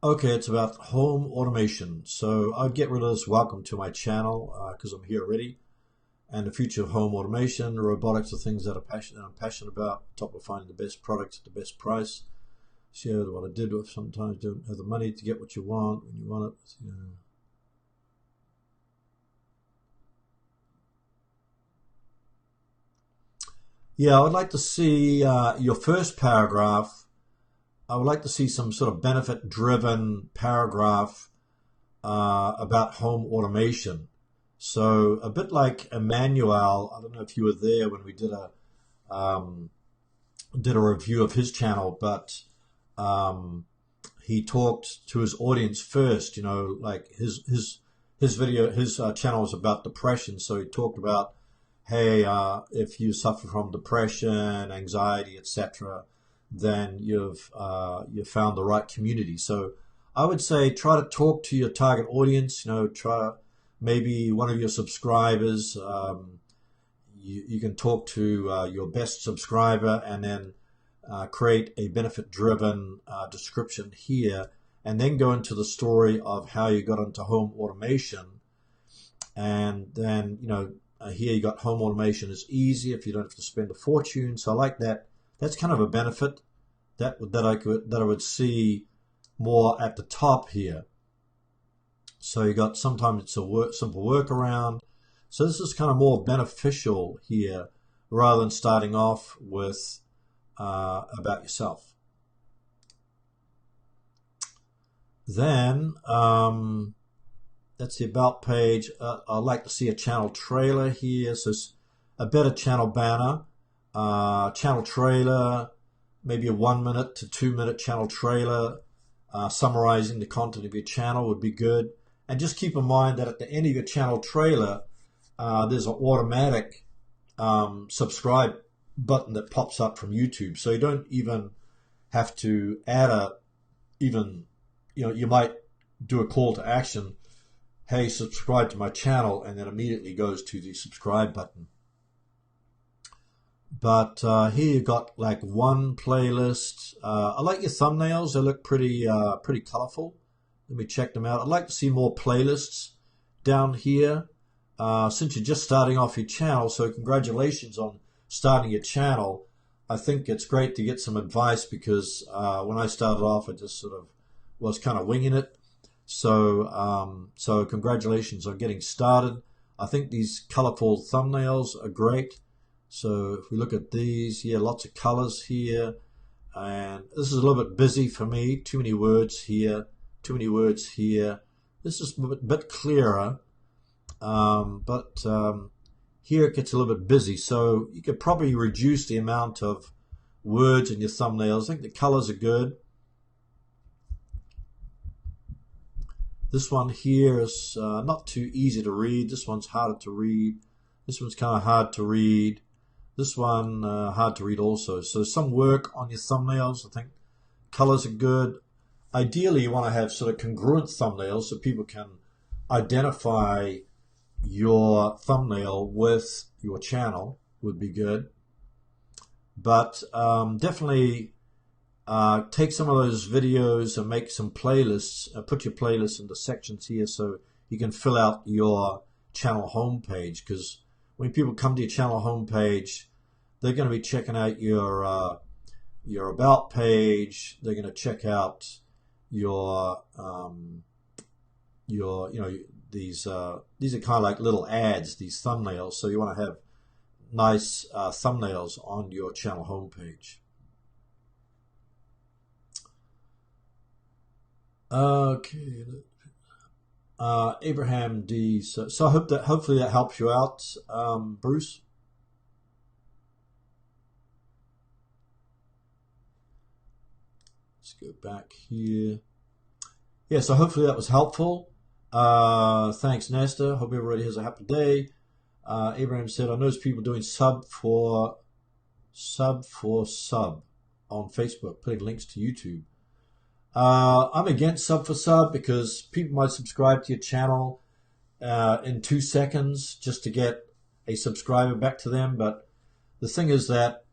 Okay, it's about home automation. So I'd get rid of this welcome to my channel because I'm here already. And the future of home automation, robotics are things that I'm passionate about. Top of finding the best products at the best price. Share what I did with. Sometimes you don't have the money to get what you want when you want it. You know. Yeah, I would like to see your first paragraph. I would like to see some sort of benefit-driven paragraph about home automation. So a bit like Emmanuel, I don't know if you were there when we did a review of his channel, but he talked to his audience first. You know, like his video, his channel was about depression, so he talked about, hey, if you suffer from depression, anxiety, etc., then you've found the right community. So I would say try to talk to your target audience. You know, try maybe one of your subscribers. You can talk to your best subscriber, and then create a benefit-driven description here, and then go into the story of how you got into home automation. And then, you know, here you got home automation is easy if you don't have to spend a fortune. So I like that. That's kind of a benefit that I would see more at the top here. So you got, sometimes it's a simple workaround. So this is kind of more beneficial here, rather than starting off with about yourself. Then that's the About page. I'd like to see a channel trailer here. So it's a better channel banner. Channel trailer, maybe a 1 minute to 2 minute channel trailer summarizing the content of your channel would be good. And just keep in mind that at the end of your channel trailer, there's an automatic subscribe button that pops up from YouTube. So you don't even have to add you might do a call to action, hey, subscribe to my channel, and then immediately goes to the subscribe button. But here you've got like one playlist. I like your thumbnails. They look pretty colorful. Let me check them out. I'd like to see more playlists down here. Since you're just starting off your channel, so congratulations on starting your channel. I think it's great to get some advice, because when I started off, I just sort of was kind of winging it. So congratulations on getting started. I think these colorful thumbnails are great. So if we look at these, yeah, lots of colors here. And this is a little bit busy for me. Too many words here. Too many words here. This is a bit clearer. But here it gets a little bit busy. So you could probably reduce the amount of words in your thumbnails. I think the colors are good. This one here is not too easy to read. This one's harder to read. This one's kind of hard to read. This one hard to read also. So some work on your thumbnails. I think colors are good. ideally you want to have sort of congruent thumbnails so people can identify your thumbnail with your channel would be good. But definitely take some of those videos and make some playlists, put your playlists into sections here so you can fill out your channel homepage, because when people come to your channel homepage, they're going to be checking out your about page. They're going to check out your these are kind of like little ads, these thumbnails. So you want to have nice thumbnails on your channel homepage. Okay. Abraham D. So I hope that hopefully that helps you out, Bruce. Let's go back here. Yeah, so hopefully that was helpful. Thanks, Nesta. Hope everybody has a happy day. Abraham said, I notice people doing sub for sub on Facebook, putting links to YouTube. I'm against sub for sub because people might subscribe to your channel in 2 seconds just to get a subscriber back to them. But the thing is that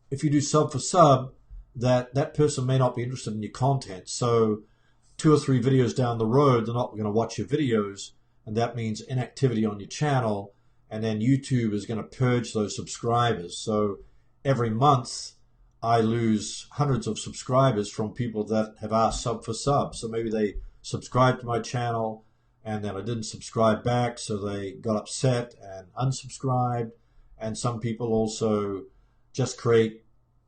if you do sub for sub, that person may not be interested in your content. So 2 or 3 videos down the road, they're not going to watch your videos, and that means inactivity on your channel, and then YouTube is going to purge those subscribers. So every month I lose hundreds of subscribers from people that have asked sub for sub. So maybe they subscribed to my channel and then I didn't subscribe back, so they got upset and unsubscribed. And some people also just create,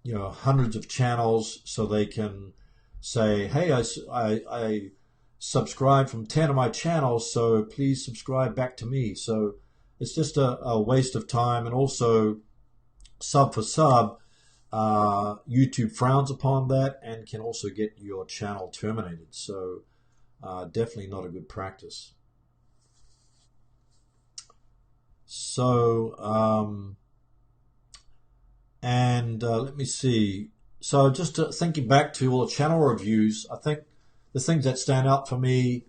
hundreds of channels so they can say, hey, I subscribed from 10 of my channels, so please subscribe back to me. So it's just a waste of time. And also sub for sub, YouTube frowns upon that and can also get your channel terminated. So definitely not a good practice. So let me see. So just thinking back to all the channel reviews, I think the things that stand out for me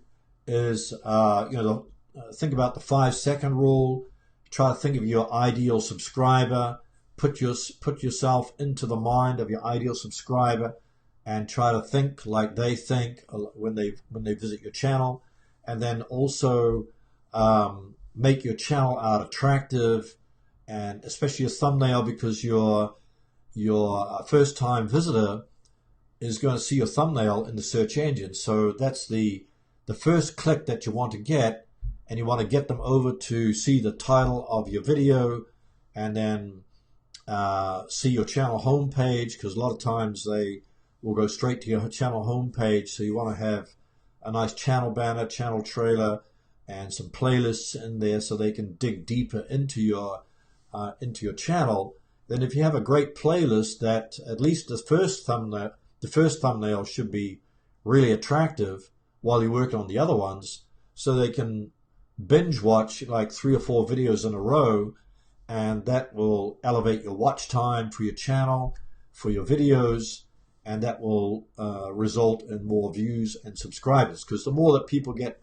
is think about the 5-second rule. Try to think of your ideal subscriber. Put yourself into the mind of your ideal subscriber and try to think like they think when they visit your channel. And then also make your channel out attractive, and especially your thumbnail, because your first-time visitor is going to see your thumbnail in the search engine. So that's the first click that you want to get, and you want to get them over to see the title of your video and then see your channel homepage, because a lot of times they will go straight to your channel homepage. So you want to have a nice channel banner, channel trailer, and some playlists in there so they can dig deeper into your channel. Then if you have a great playlist, that at least the first thumbnail should be really attractive while you're working on the other ones, so they can binge watch like 3 or 4 videos in a row, and that will elevate your watch time for your channel, for your videos, and that will result in more views and subscribers. Because the more that people get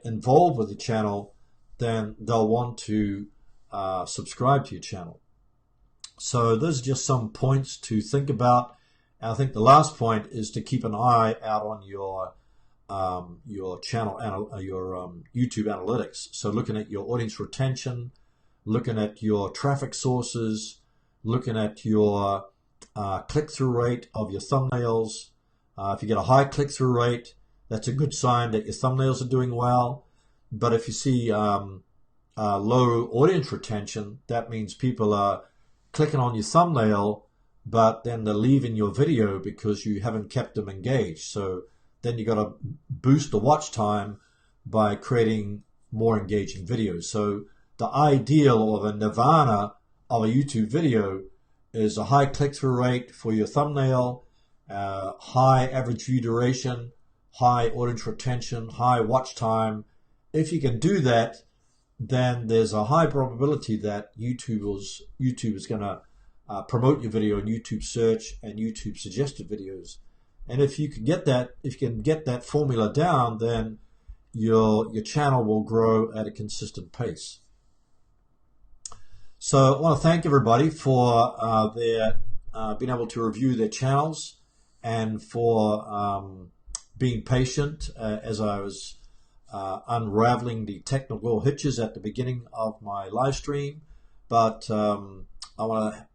involved with the channel, then they'll want to subscribe to your channel. So those are just some points to think about. And I think the last point is to keep an eye out on your channel, your YouTube analytics. So looking at your audience retention, looking at your traffic sources, looking at your click-through rate of your thumbnails. If you get a high click-through rate, that's a good sign that your thumbnails are doing well. But if you see low audience retention, that means people are clicking on your thumbnail, but then they're leaving your video because you haven't kept them engaged. So then you got to boost the watch time by creating more engaging videos. So the ideal, or the nirvana of a YouTube video, is a high click-through rate for your thumbnail, high average view duration, high audience retention, high watch time. If you can do that, then there's a high probability that YouTube is going to promote your video in YouTube search and YouTube suggested videos. And if you can get that formula down, then your channel will grow at a consistent pace. So I want to thank everybody for their being able to review their channels, and for being patient as I was unraveling the technical hitches at the beginning of my live stream. But I want to